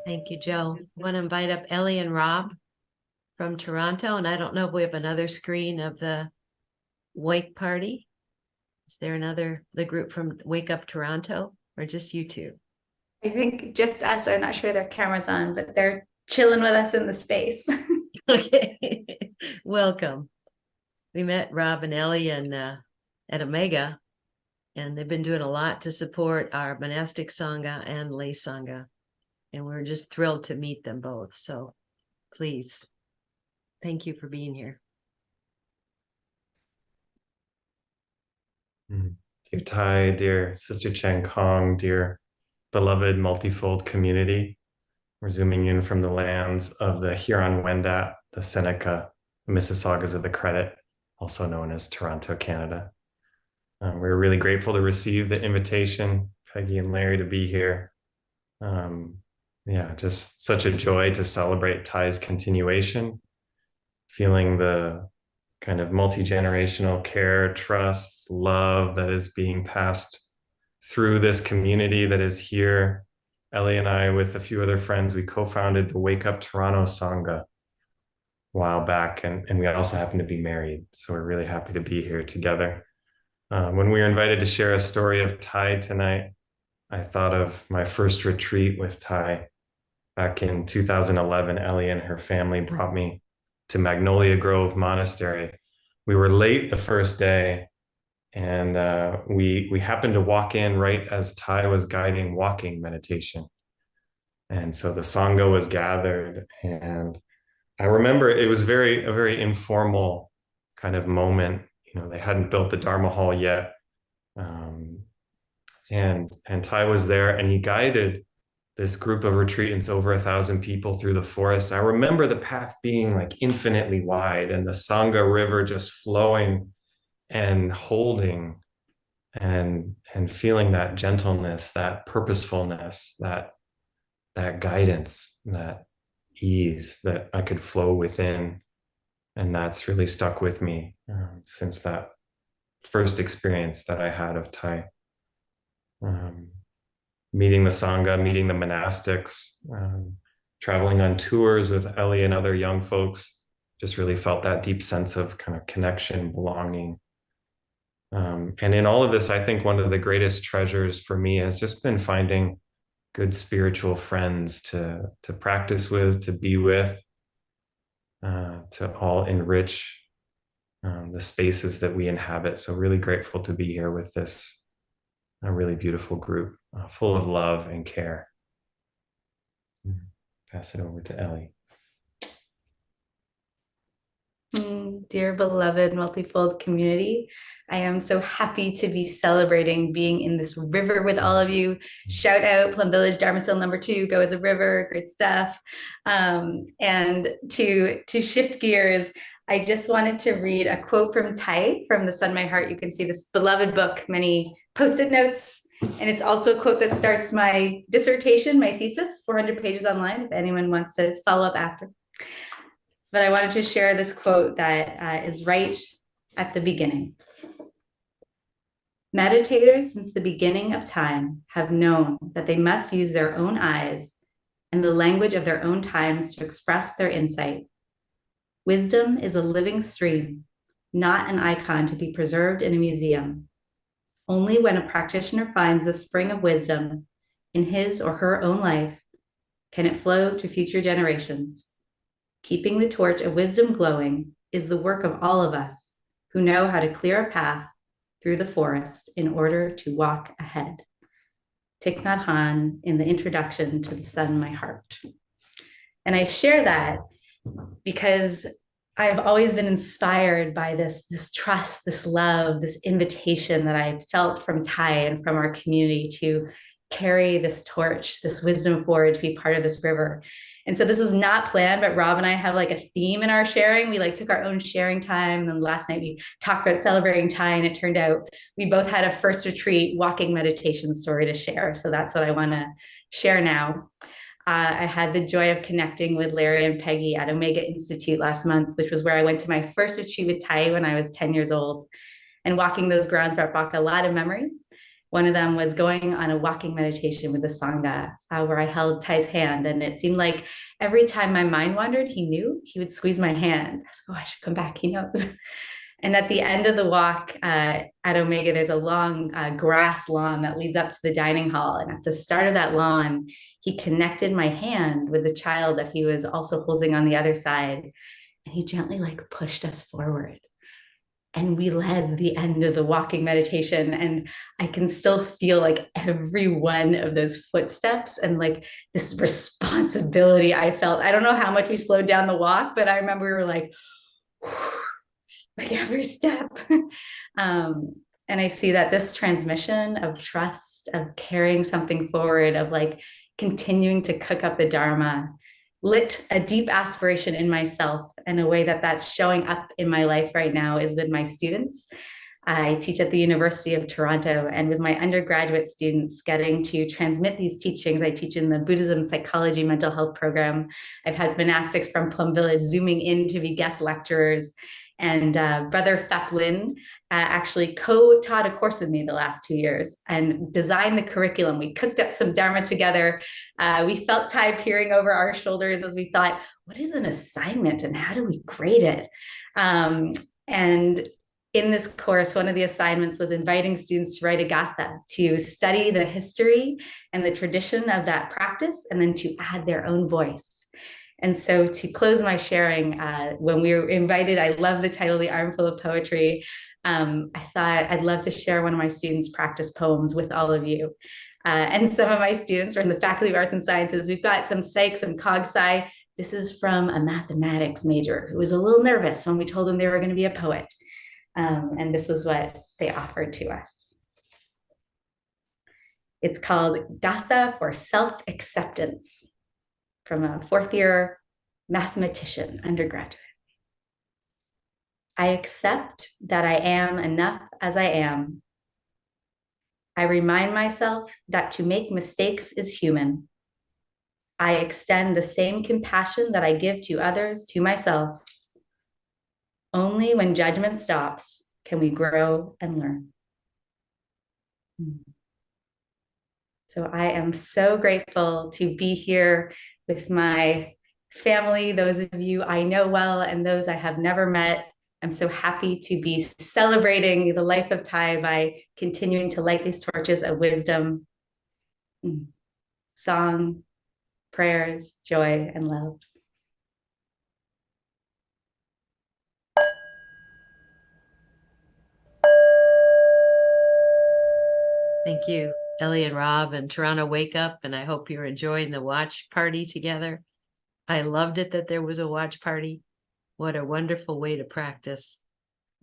Thank you, Joe. Want to invite up Elli and Rob from Toronto, and I don't know if we have another screen of the Wake Party. Is there the group from Wake Up Toronto, or just you two? I think just us. I'm not sure their camera's on, but they're chilling with us in the space. Okay, welcome. We met Rob and Elli at Omega, and they've been doing a lot to support our monastic Sangha and lay Sangha. And we're just thrilled to meet them both. So please, thank you for being here. Dear Thay, dear Sister Chang Kong, dear beloved multifold community. We're zooming in from the lands of the Huron-Wendat, the Seneca, the Mississaugas of the Credit, also known as Toronto, Canada. We're really grateful to receive the invitation, Peggy and Larry, to be here. Yeah, just such a joy to celebrate Thay's continuation, feeling the kind of multi-generational care, trust, love that is being passed through this community that is here. Elli and I, with a few other friends, we co-founded the Wake Up Toronto Sangha a while back, and we also happen to be married. So we're really happy to be here together. When we were invited to share a story of Thay tonight, I thought of my first retreat with Thay. Back in 2011, Elli and her family brought me to Magnolia Grove Monastery. We were late the first day, and we happened to walk in right as Thay was guiding walking meditation. And so the Sangha was gathered, and I remember it was a very informal kind of moment. You know, they hadn't built the Dharma hall yet. And Thay was there, and he guided this group of retreatants, over 1,000 people, through the forest. I remember the path being like infinitely wide, and the Sangha river just flowing and holding and feeling that gentleness, that purposefulness, that guidance, that ease that I could flow within. And that's really stuck with me since that first experience that I had of Thay. Meeting the Sangha, meeting the monastics, traveling on tours with Elli and other young folks, just really felt that deep sense of kind of connection, belonging. And in all of this, I think one of the greatest treasures for me has just been finding good spiritual friends to practice with, to be with, to all enrich the spaces that we inhabit. So really grateful to be here with this a really beautiful group, full of love and care. Pass it over to Elli. Dear beloved multifold community, I am so happy to be celebrating being in this river with all of you. Shout out Plum Village, Dharma Seal #2, go as a river, great stuff. And to shift gears, I just wanted to read a quote from Thay from The Sun My Heart. You can see this beloved book, many post-it notes, and it's also a quote that starts my dissertation, my thesis, 400 pages online, if anyone wants to follow up after. But I wanted to share this quote that is right at the beginning. Meditators since the beginning of time have known that they must use their own eyes and the language of their own times to express their insight. Wisdom is a living stream, not an icon to be preserved in a museum. Only when a practitioner finds the spring of wisdom in his or her own life can it flow to future generations. Keeping the torch of wisdom glowing is the work of all of us who know how to clear a path through the forest in order to walk ahead. Thich Nhat Hanh in the introduction to The Sun My Heart. And I share that because I've always been inspired by this trust, this love, this invitation that I felt from Thay and from our community to carry this torch, this wisdom forward, to be part of this river. And so this was not planned, but Rob and I have like a theme in our sharing. We like took our own sharing time. And then last night we talked about celebrating Thay, and it turned out we both had a first retreat walking meditation story to share. So that's what I want to share now. I had the joy of connecting with Larry and Peggy at Omega Institute last month, which was where I went to my first retreat with Thay when I was 10 years old. And walking those grounds brought back a lot of memories. One of them was going on a walking meditation with the Sangha, where I held Thay's hand. And it seemed like every time my mind wandered, he knew. He would squeeze my hand. I was like, oh, I should come back. He knows. And at the end of the walk at Omega, there's a long grass lawn that leads up to the dining hall. And at the start of that lawn, he connected my hand with the child that he was also holding on the other side. And he gently pushed us forward. And we led the end of the walking meditation. And I can still feel every one of those footsteps and this responsibility I felt. I don't know how much we slowed down the walk, but I remember we were every step. And I see that this transmission of trust, of carrying something forward, of continuing to cook up the Dharma, lit a deep aspiration in myself. And a way that that's showing up in my life right now is with my students. I teach at the University of Toronto, and with my undergraduate students getting to transmit these teachings. I teach in the Buddhism Psychology Mental Health program. I've had monastics from Plum Village zooming in to be guest lecturers. And Brother Phap Lin actually co-taught a course with me the last 2 years and designed the curriculum. We cooked up some Dharma together. We felt Thay peering over our shoulders as we thought, what is an assignment and how do we grade it? And in this course, one of the assignments was inviting students to write a gatha, to study the history and the tradition of that practice, and then to add their own voice. And so to close my sharing, when we were invited, I love the title, The Armful of Poetry. I thought I'd love to share one of my students' practice poems with all of you. And some of my students are in the Faculty of Arts and Sciences. We've got some psych, some cog sci. This is from a mathematics major who was a little nervous when we told them they were going to be a poet. And this is what they offered to us. It's called Gatha for Self-Acceptance, from a fourth-year mathematician undergraduate. I accept that I am enough as I am. I remind myself that to make mistakes is human. I extend the same compassion that I give to others to myself. Only when judgment stops can we grow and learn. So I am so grateful to be here with my family, those of you I know well and those I have never met. I'm so happy to be celebrating the life of Thay by continuing to light these torches of wisdom, song, prayers, joy, and love. Thank you, Elli and Rob and Toronto Wake Up, and I hope you're enjoying the watch party together. I loved it that there was a watch party. What a wonderful way to practice.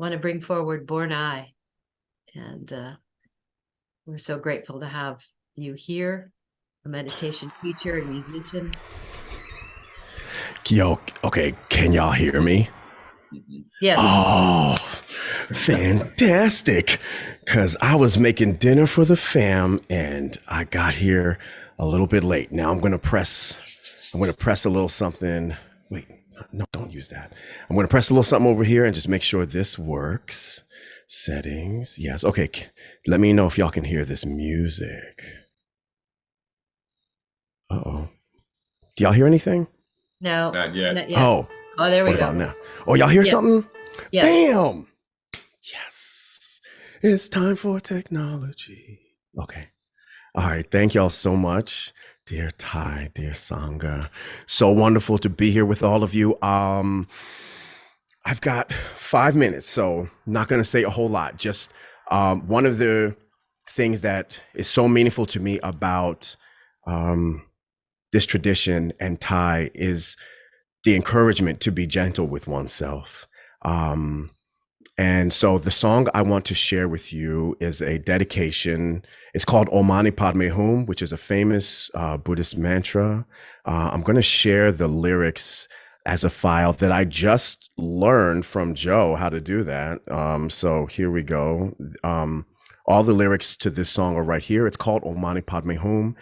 I want to bring forward Born Eye, and we're so grateful to have you here, a meditation teacher and musician. Yo, okay, can y'all hear me? Yes. Oh, fantastic. Because I was making dinner for the fam and I got here a little bit late. Now I'm going to press a little something. Wait, no, don't use that. I'm going to press a little something over here and just make sure this works. Settings. Yes. Okay. Let me know if y'all can hear this music. Uh-oh. Do y'all hear anything? No. Not yet. Not yet. Oh. Oh, there we What go. about now? Oh, y'all hear something? Yes. Bam! Yes. It's time for technology. Okay. All right. Thank y'all so much. Dear Thay, dear Sangha. So wonderful to be here with all of you. I've got 5 minutes, so not going to say a whole lot. Just one of the things that is so meaningful to me about this tradition and Thay is the encouragement to be gentle with oneself. And so the song I want to share with you is a dedication. It's called Mani Padme Hum, which is a famous Buddhist mantra. I'm going to share the lyrics as a file that I just learned from Joe how to do that. So here we go. All the lyrics to this song are right here. It's called Mani Padme Hum,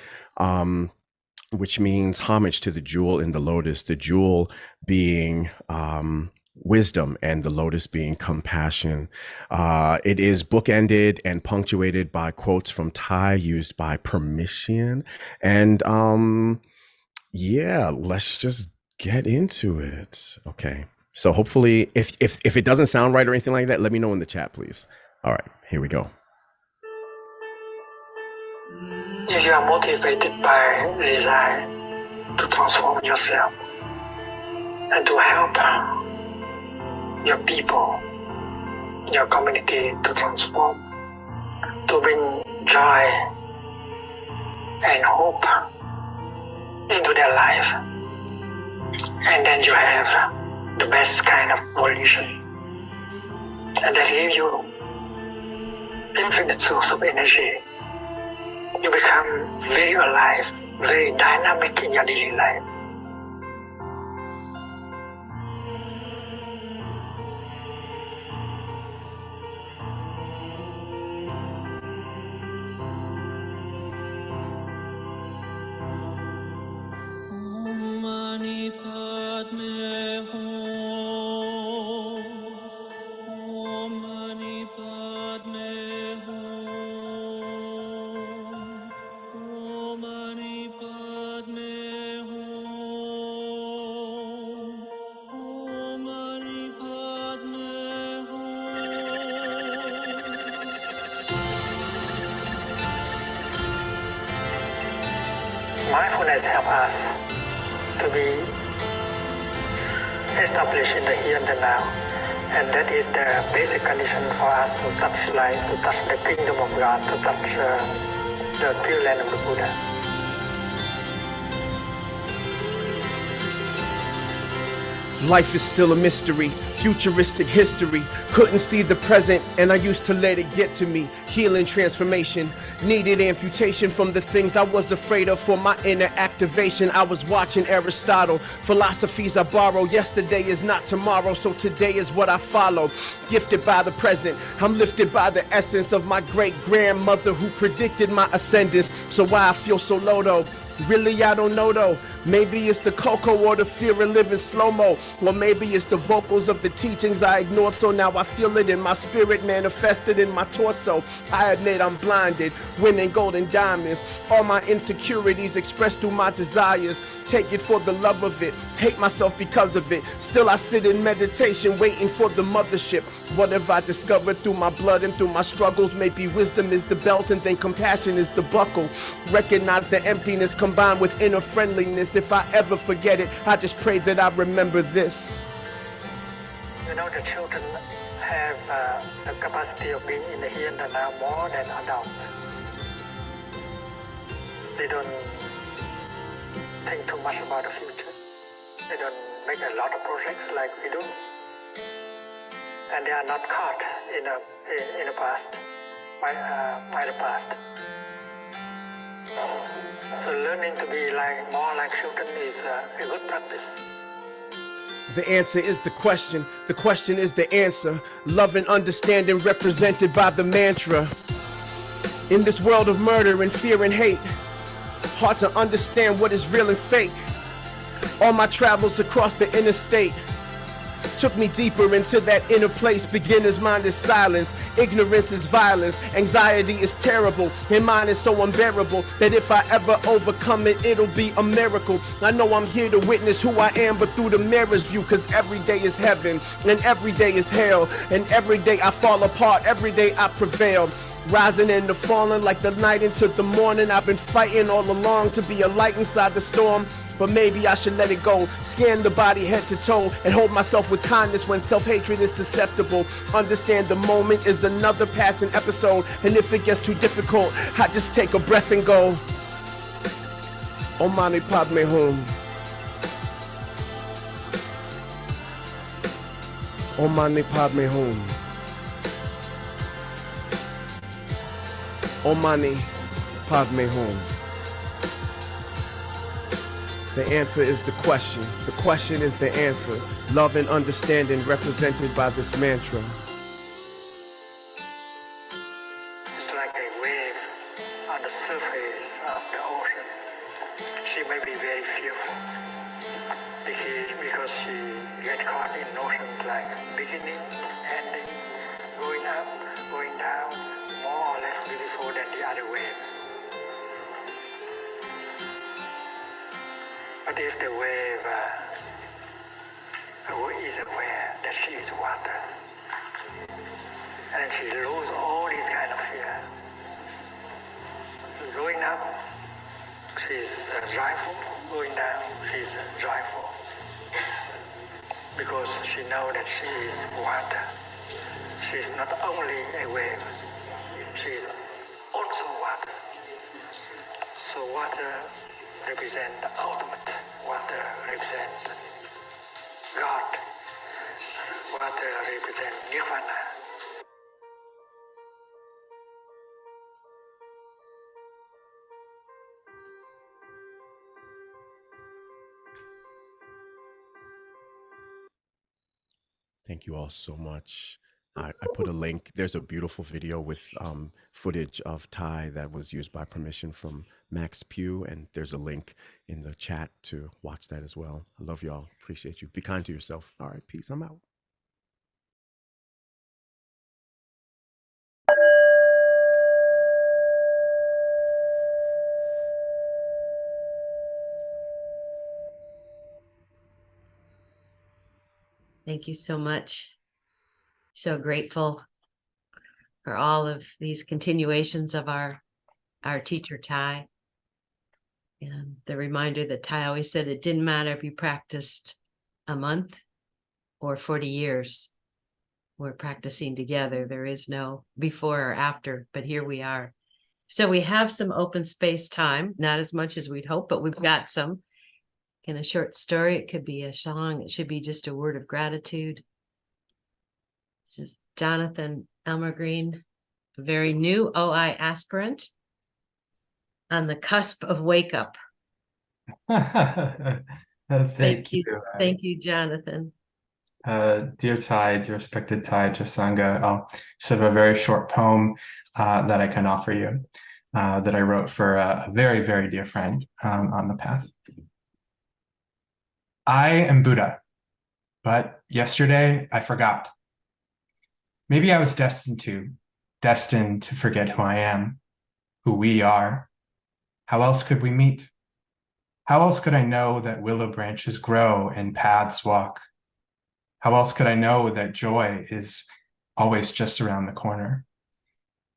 which means homage to the jewel in the lotus, the jewel being wisdom, and the lotus being compassion. It is bookended and punctuated by quotes from Thay used by permission. And yeah, let's just get into it. Okay. So hopefully, if it doesn't sound right or anything like that, let me know in the chat, please. All right, here we go. If you are motivated by desire to transform yourself and to help your people, your community to transform, to bring joy and hope into their life, and then you have the best kind of volition, and that gives you infinite source of energy. You become very alive, very dynamic in your daily life. Mani Padme Hum. Mani Padme Hum. Mani Padme Hum. Mani Padme Hum. Mindfulness helps us to be established in the here and the now, and that is the basic condition for us to touch life, to touch the kingdom of God, to touch the pure land of the Buddha. Life is still a mystery, futuristic history. Couldn't see the present, and I used to let it get to me. Healing transformation, needed amputation from the things I was afraid of for my inner activation. I was watching Aristotle, philosophies I borrow. Yesterday is not tomorrow, so today is what I follow. Gifted by the present, I'm lifted by the essence of my great-grandmother who predicted my ascendance. So why I feel so low though? Really, I don't know though. Maybe it's the cocoa or the fear of living slow-mo. Or maybe it's the vocals of the teachings I ignored, so now I feel it in my spirit, manifested in my torso. I admit I'm blinded, winning gold and diamonds. All my insecurities expressed through my desires. Take it for the love of it, hate myself because of it. Still I sit in meditation, waiting for the mothership. What have I discovered through my blood and through my struggles? Maybe wisdom is the belt and then compassion is the buckle. Recognize the emptiness combined with inner friendliness. If I ever forget it, I just pray that I remember this. You know, the children have the capacity of being in the here and the now more than adults. They don't think too much about the future. They don't make a lot of projects like we do. And they are not caught in the past, by the past. So learning to be more like children is a good practice. The answer is the question is the answer. Love and understanding represented by the mantra. In this world of murder and fear and hate, hard to understand what is real and fake. All my travels across the interstate took me deeper into that inner place. Beginner's mind is silence, ignorance is violence, anxiety is terrible, and mine is so unbearable that if I ever overcome it, it'll be a miracle. I know I'm here to witness who I am, but through the mirror's view, cause every day is heaven, and every day is hell, and every day I fall apart, every day I prevail. Rising and the falling like the night into the morning. I've been fighting all along to be a light inside the storm, but maybe I should let it go. Scan the body head to toe and hold myself with kindness when self-hatred is susceptible. Understand the moment is another passing episode, and if it gets too difficult, I just take a breath and go, Om Mani Padme Hum. Om Mani Padme Hum. Om Mani Padme Hum. The answer is the question. The question is the answer. Love and understanding represented by this mantra. It's like a wave on the surface of the ocean. She may be very fearful because she get caught in notions like beginning, ending, going up, going down, more or less beautiful than the other waves. But if the wave is aware that she is water, and she loses all these kind of fear. Going up, she's joyful. Going down, she's joyful. Because she knows that she is water. She's not only a wave, she's also water. So water represents the ultimate. Water represents God. Water represents nirvana. Thank you all so much. I put a link. There's a beautiful video with footage of Thay that was used by permission from Max Pugh, and there's a link in the chat to watch that as well. I love y'all. Appreciate you. Be kind to yourself. All right, peace. I'm out. Thank you so much. So grateful for all of these continuations of our teacher Thay. And the reminder that Thay always said it didn't matter if you practiced a month or 40 years. We're practicing together. There is no before or after, but here we are. So we have some open space time, not as much as we'd hope, but we've got some. In a short story, it could be a song. It should be just a word of gratitude. This is Jonathan Elmergreen, a very new OI aspirant on the cusp of wake up. Thank you. Thank you, Jonathan. Dear Thay, dear respected Thay, dear Sangha, I'll just have a very short poem that I can offer you that I wrote for a very, very dear friend on the path. I am Buddha, but yesterday I forgot. Maybe I was destined to forget who I am, who we are. How else could we meet? How else could I know that willow branches grow and paths walk? How else could I know that joy is always just around the corner?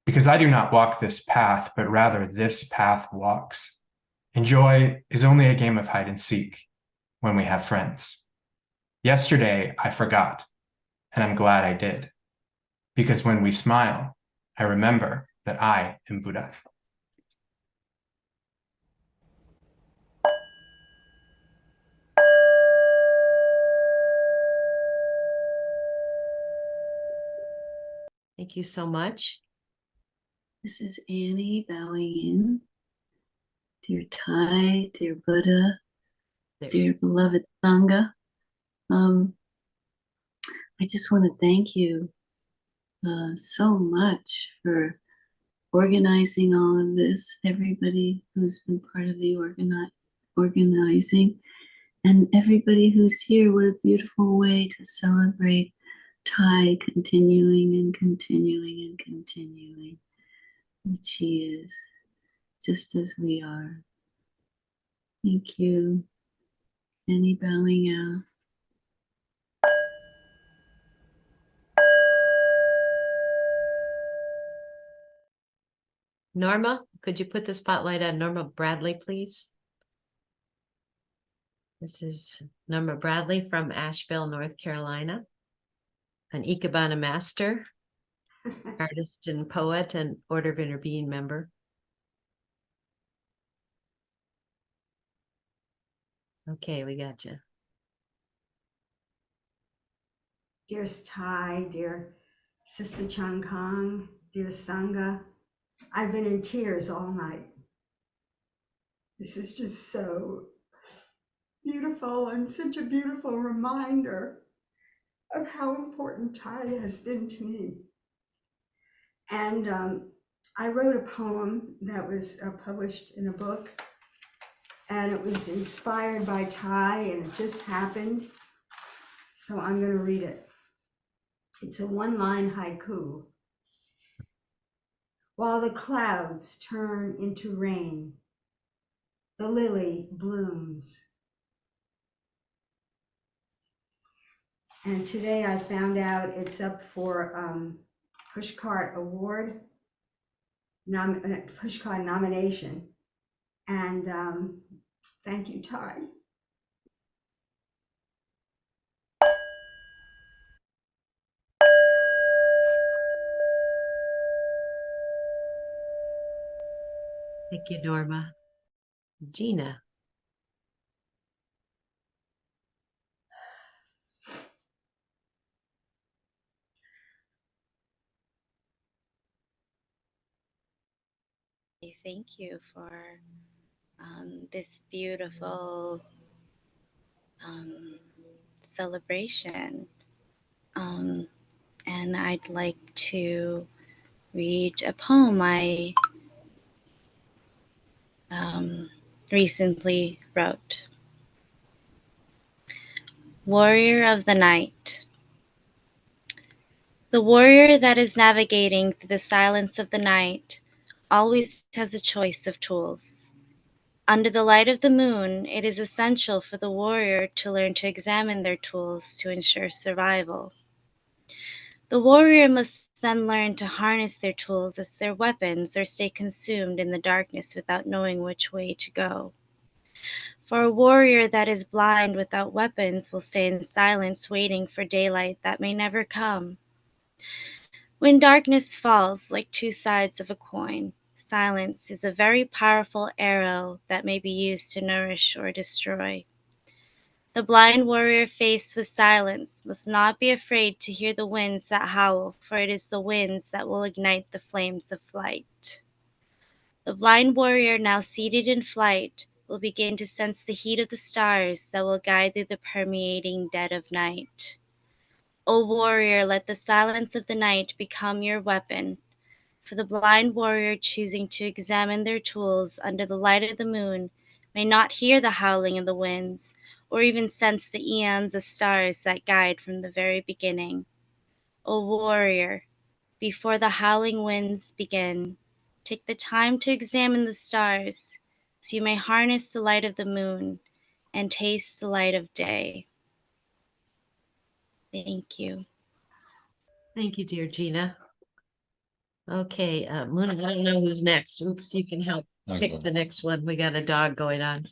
Because I do not walk this path, but rather this path walks. And joy is only a game of hide and seek when we have friends. Yesterday, I forgot, and I'm glad I did. Because when we smile, I remember that I am Buddha. Thank you so much. This is Annie bowing in. Dear Thay, dear Buddha, dear beloved Sangha. I just want to thank you so much for organizing all of this, everybody who's been part of the organizing, and everybody who's here. What a beautiful way to celebrate Thay continuing and continuing and continuing, which she is, just as we are. Thank you. Any bowing out. Norma, could you put the spotlight on Norma Bradley, please? This is Norma Bradley from Asheville, North Carolina, an Ikebana master, artist and poet, and Order of Interbeing member. Okay, we got you. Dearest Thay, dear Sister Chung Kong, dear Sangha, I've been in tears all night. This is just so beautiful and such a beautiful reminder of how important Thay has been to me. And I wrote a poem that was published in a book and it was inspired by Thay, and it just happened. So I'm going to read it. It's a one-line haiku. While the clouds turn into rain, the lily blooms. And today I found out it's up for Pushcart Award, Pushcart nomination. And thank you, Thay. Thank you, Norma. Gina. Thank you for this beautiful celebration. And I'd like to read a poem I recently wrote. Warrior of the Night. The warrior that is navigating through the silence of the night always has a choice of tools. Under the light of the moon, it is essential for the warrior to learn to examine their tools to ensure survival. The warrior must then learn to harness their tools as their weapons or stay consumed in the darkness without knowing which way to go. For a warrior that is blind without weapons will stay in silence waiting for daylight that may never come. When darkness falls like two sides of a coin, silence is a very powerful arrow that may be used to nourish or destroy. The blind warrior faced with silence must not be afraid to hear the winds that howl, for it is the winds that will ignite the flames of flight. The blind warrior, now seated in flight, will begin to sense the heat of the stars that will guide through the permeating dead of night. O warrior, let the silence of the night become your weapon. For the blind warrior choosing to examine their tools under the light of the moon may not hear the howling of the winds, or even sense the eons of stars that guide from the very beginning. O warrior, before the howling winds begin, take the time to examine the stars, so you may harness the light of the moon and taste the light of day. Thank you. Thank you, dear Gina. Okay, Muna, I don't know who's next. Oops, you can help pick the next one. We got a dog going on.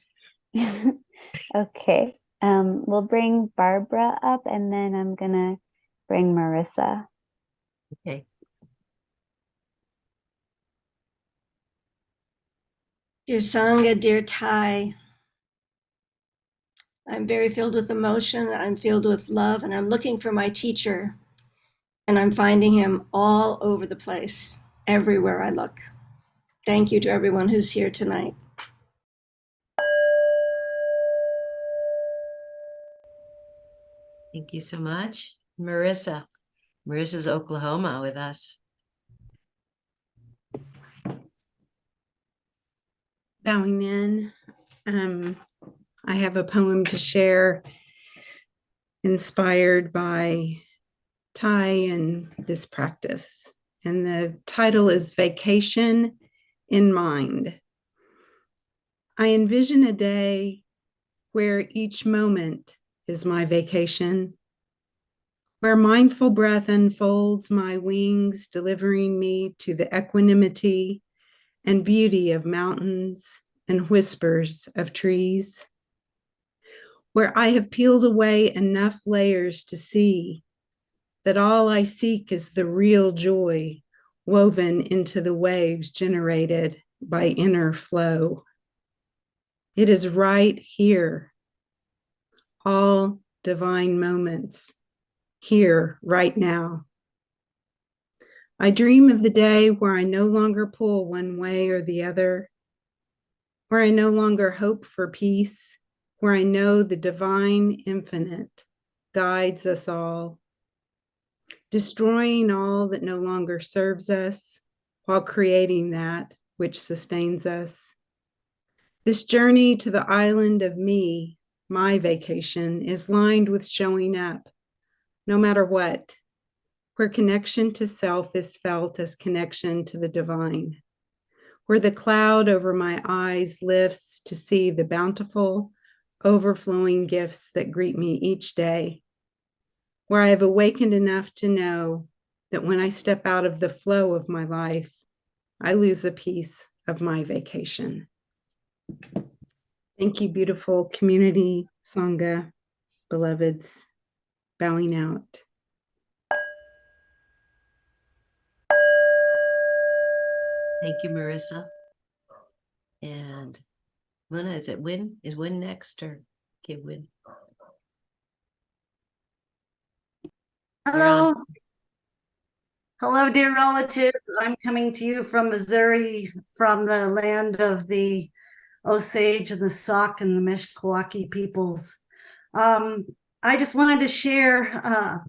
Okay. We'll bring Barbara up and then I'm gonna bring Marissa. Okay. Dear Sangha, dear Thay, I'm very filled with emotion, I'm filled with love, and I'm looking for my teacher, and I'm finding him all over the place, everywhere I look. Thank you to everyone who's here tonight. Thank you so much. Marissa. Marissa's Oklahoma with us. Bowing in, I have a poem to share inspired by Thay and this practice. And the title is Vacation in Mind. I envision a day where each moment is my vacation, where mindful breath unfolds my wings, delivering me to the equanimity and beauty of mountains and whispers of trees, where I have peeled away enough layers to see that all I seek is the real joy woven into the waves generated by inner flow. It is right here, all divine moments, here, right now. I dream of the day where I no longer pull one way or the other, where I no longer hope for peace, where I know the divine infinite guides us all, destroying all that no longer serves us while creating that which sustains us. This journey to the island of me, my vacation, is lined with showing up, no matter what, where connection to self is felt as connection to the divine, where the cloud over my eyes lifts to see the bountiful, overflowing gifts that greet me each day, where I have awakened enough to know that when I step out of the flow of my life, I lose a piece of my vacation. Thank you, beautiful community, Sangha, beloveds, bowing out. Thank you, Marissa. And Muna, is it Win? Is Win next or okay, Win? Hello. Hello, dear relatives. I'm coming to you from Missouri, from the land of the Osage and the Sauk and the Meskwaki peoples. I just wanted to share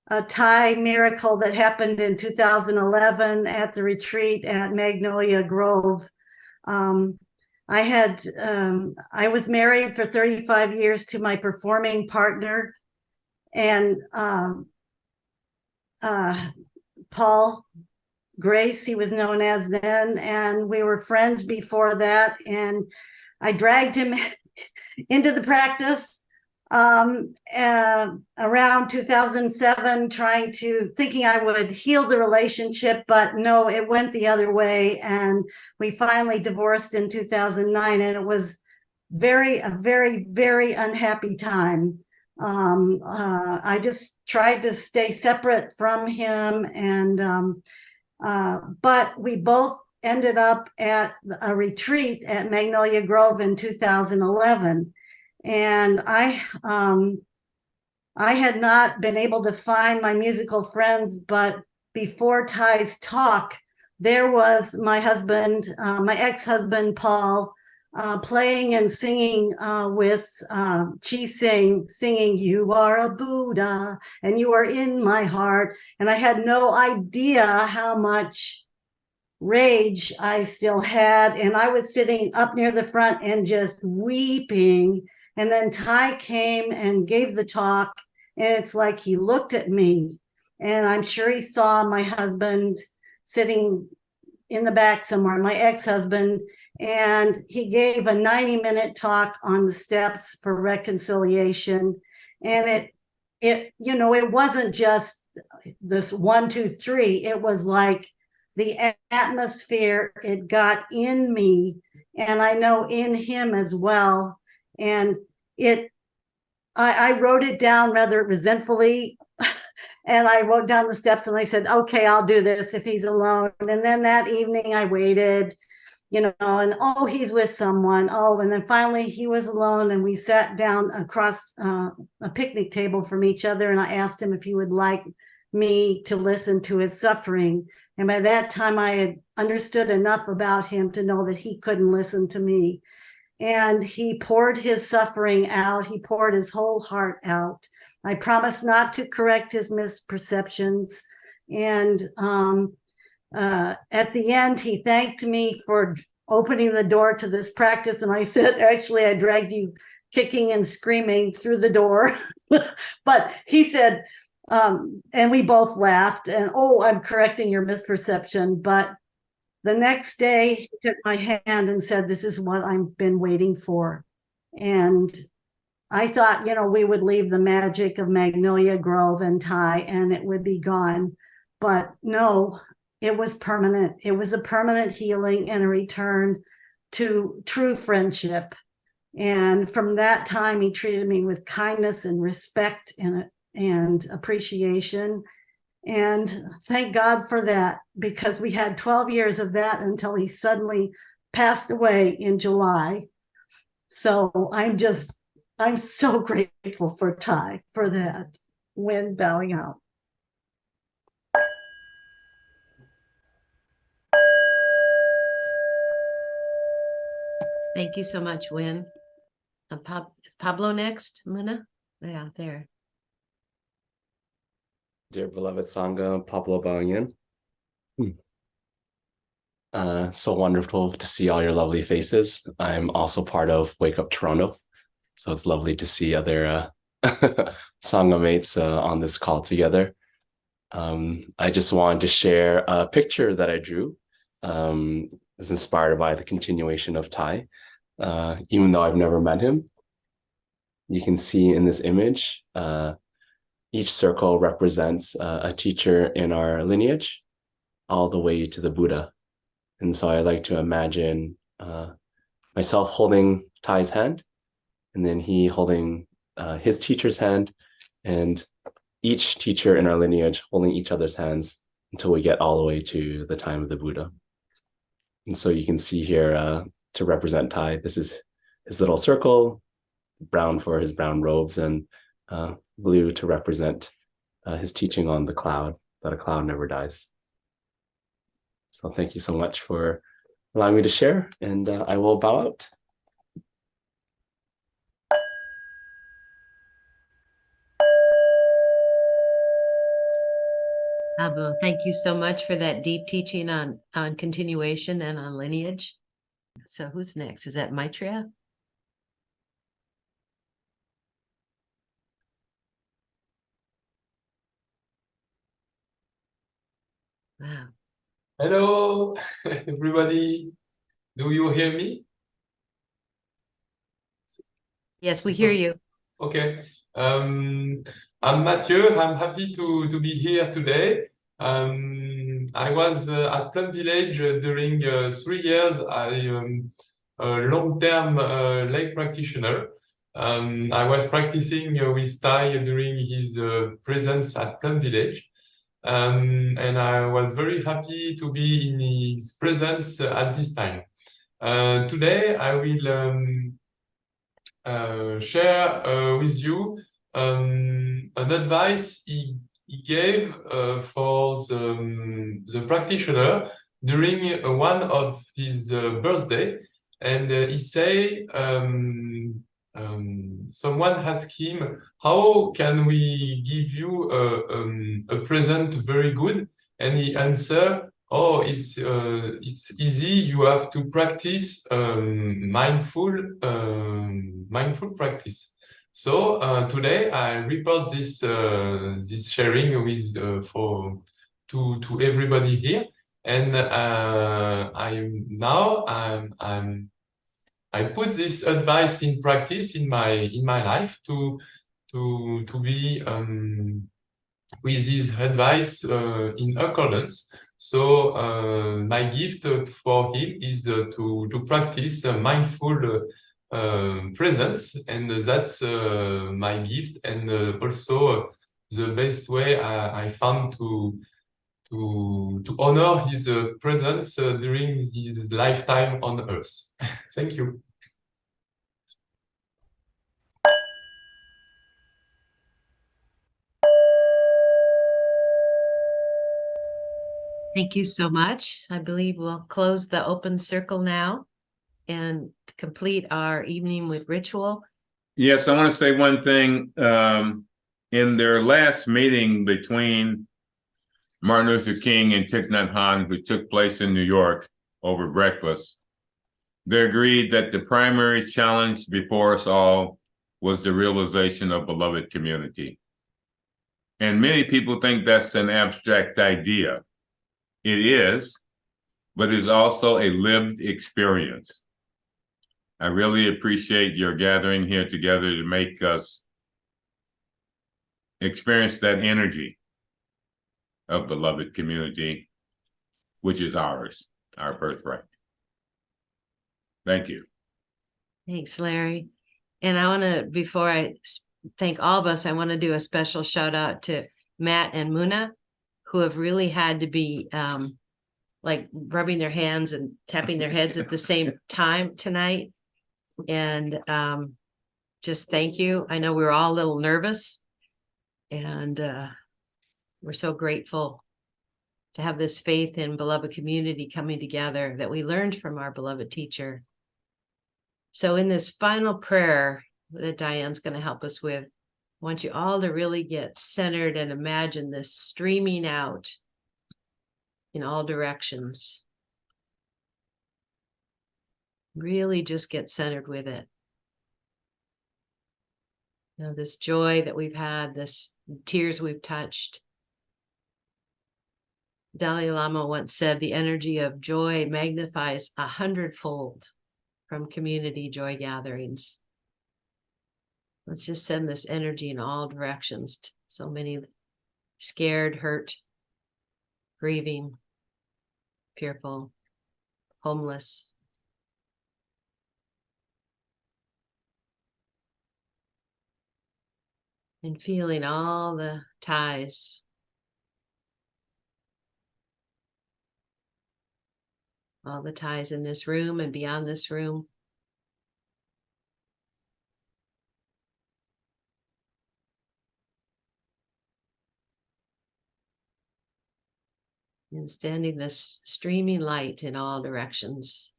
a Thay miracle that happened in 2011 at the retreat at Magnolia Grove. I was married for 35 years to my performing partner, and Paul Grace, he was known as then, and we were friends before that, and I dragged him into the practice around 2007, thinking I would heal the relationship, but no, it went the other way, and we finally divorced in 2009, and it was a very, very unhappy time. I just tried to stay separate from him, and but we both ended up at a retreat at Magnolia Grove in 2011. And I had not been able to find my musical friends, but before Thay's talk, there was my husband, my ex-husband, Paul, playing and singing with Chi singing, "You are a Buddha and you are in my heart." And I had no idea how much rage I still had. And I was sitting up near the front and just weeping. And then Thay came and gave the talk, and it's like he looked at me, and I'm sure he saw my husband sitting in the back somewhere, my ex-husband, and he gave a 90-minute talk on the steps for reconciliation. And it wasn't just this 1, 2, 3. It was like the atmosphere, it got in me, and I know in him as well. And I wrote it down rather resentfully. And I wrote down the steps and I said, okay, I'll do this if he's alone. And then that evening I waited, and he's with someone. And then finally he was alone, and we sat down across a picnic table from each other. And I asked him if he would like me to listen to his suffering. And by that time I had understood enough about him to know that he couldn't listen to me. And he poured his suffering out. He poured his whole heart out. I promised not to correct his misperceptions. And at the end, he thanked me for opening the door to this practice. And I said, actually, I dragged you kicking and screaming through the door. But he said, and we both laughed, and, I'm correcting your misperception. But the next day, he took my hand and said, this is what I've been waiting for. And I thought, we would leave the magic of Magnolia Grove and Thay and it would be gone. But no, it was permanent. It was a permanent healing and a return to true friendship. And from that time, he treated me with kindness and respect and appreciation. And thank God for that, because we had 12 years of that until he suddenly passed away in July. So I'm so grateful for Thay for that. When bowing out. Thank you so much, Win. Is Pablo next, Muna? Yeah, there. Dear beloved Sangha, Pablo Banyan. So wonderful to see all your lovely faces. I'm also part of Wake Up Toronto, so it's lovely to see other Sangha mates on this call together. I just wanted to share a picture that I drew. It's inspired by the continuation of Thay, even though I've never met him. You can see in this image, each circle represents a teacher in our lineage, all the way to the Buddha. And so I like to imagine myself holding Thay's hand, and then he holding his teacher's hand, and each teacher in our lineage holding each other's hands until we get all the way to the time of the Buddha. And so you can see here to represent Thay, this is his little circle, brown for his brown robes, and blue to represent his teaching on the cloud, that a cloud never dies. So thank you so much for allowing me to share, and I will bow out. Ava, thank you so much for that deep teaching on continuation and on lineage. So who's next? Is that Maitreya? Wow. Hello, everybody. Do you hear me? Yes, we hear you. Okay. I'm Mathieu. I'm happy to be here today. I was at Plum Village during 3 years. I am a long-term lay practitioner. I was practicing with Thay during his presence at Plum Village. And I was very happy to be in his presence at this time. Today, I will share with you an advice he gave for the practitioner during one of his birthday. And he say, someone asked him, how can we give you a present very good? And he answered, oh, it's easy. You have to practice mindful practice. So today I report this this sharing with to everybody here, and I put this advice in practice in my life to be with this advice in accordance. So my gift for him is to practice mindful presence, and that's my gift, and also the best way I found to honor his presence during his lifetime on Earth. Thank you. Thank you so much. I believe we'll close the open circle now and complete our evening with ritual. Yes, I want to say one thing. In their last meeting between Martin Luther King and Thich Nhat Hanh, which took place in New York over breakfast, they agreed that the primary challenge before us all was the realization of beloved community. And many people think that's an abstract idea. It is, but it's also a lived experience. I really appreciate your gathering here together to make us experience that energy of beloved community, which is ours, our birthright. Thank you. Thanks, Larry. And I want to, before I thank all of us, I want to do a special shout out to Matt and Muna, who have really had to be like rubbing their hands and tapping their heads at the same time tonight. And just thank you. I know we were all a little nervous, and we're so grateful to have this faith in beloved community coming together that we learned from our beloved teacher. So in this final prayer that Diane's going to help us with, I want you all to really get centered and imagine this streaming out in all directions. Really just get centered with it. You know, this joy that we've had, this tears we've touched. Dalai Lama once said, the energy of joy magnifies 100-fold from community joy gatherings. Let's just send this energy in all directions. So many scared, hurt, grieving, fearful, homeless. And feeling all the ties. All the ties in this room and beyond this room. And standing this streaming light in all directions.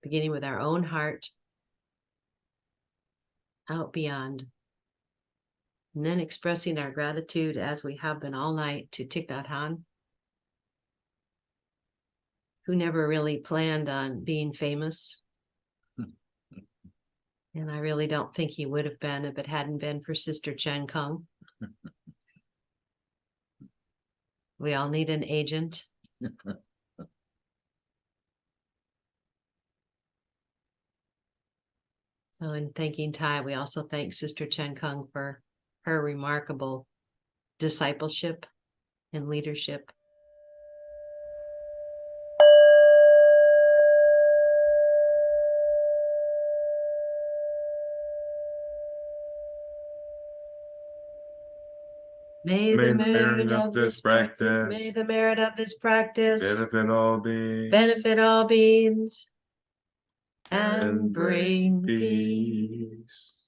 Beginning with our own heart. Out beyond. And then expressing our gratitude as we have been all night to Thich Nhat Hanh, who never really planned on being famous. And I really don't think he would have been if it hadn't been for Sister Chen Kung. We all need an agent. So in thanking Thay, we also thank Sister Chen Kung for her remarkable discipleship and leadership. May the merit of this practice, may the merit of this practice benefit all beings, and bring peace.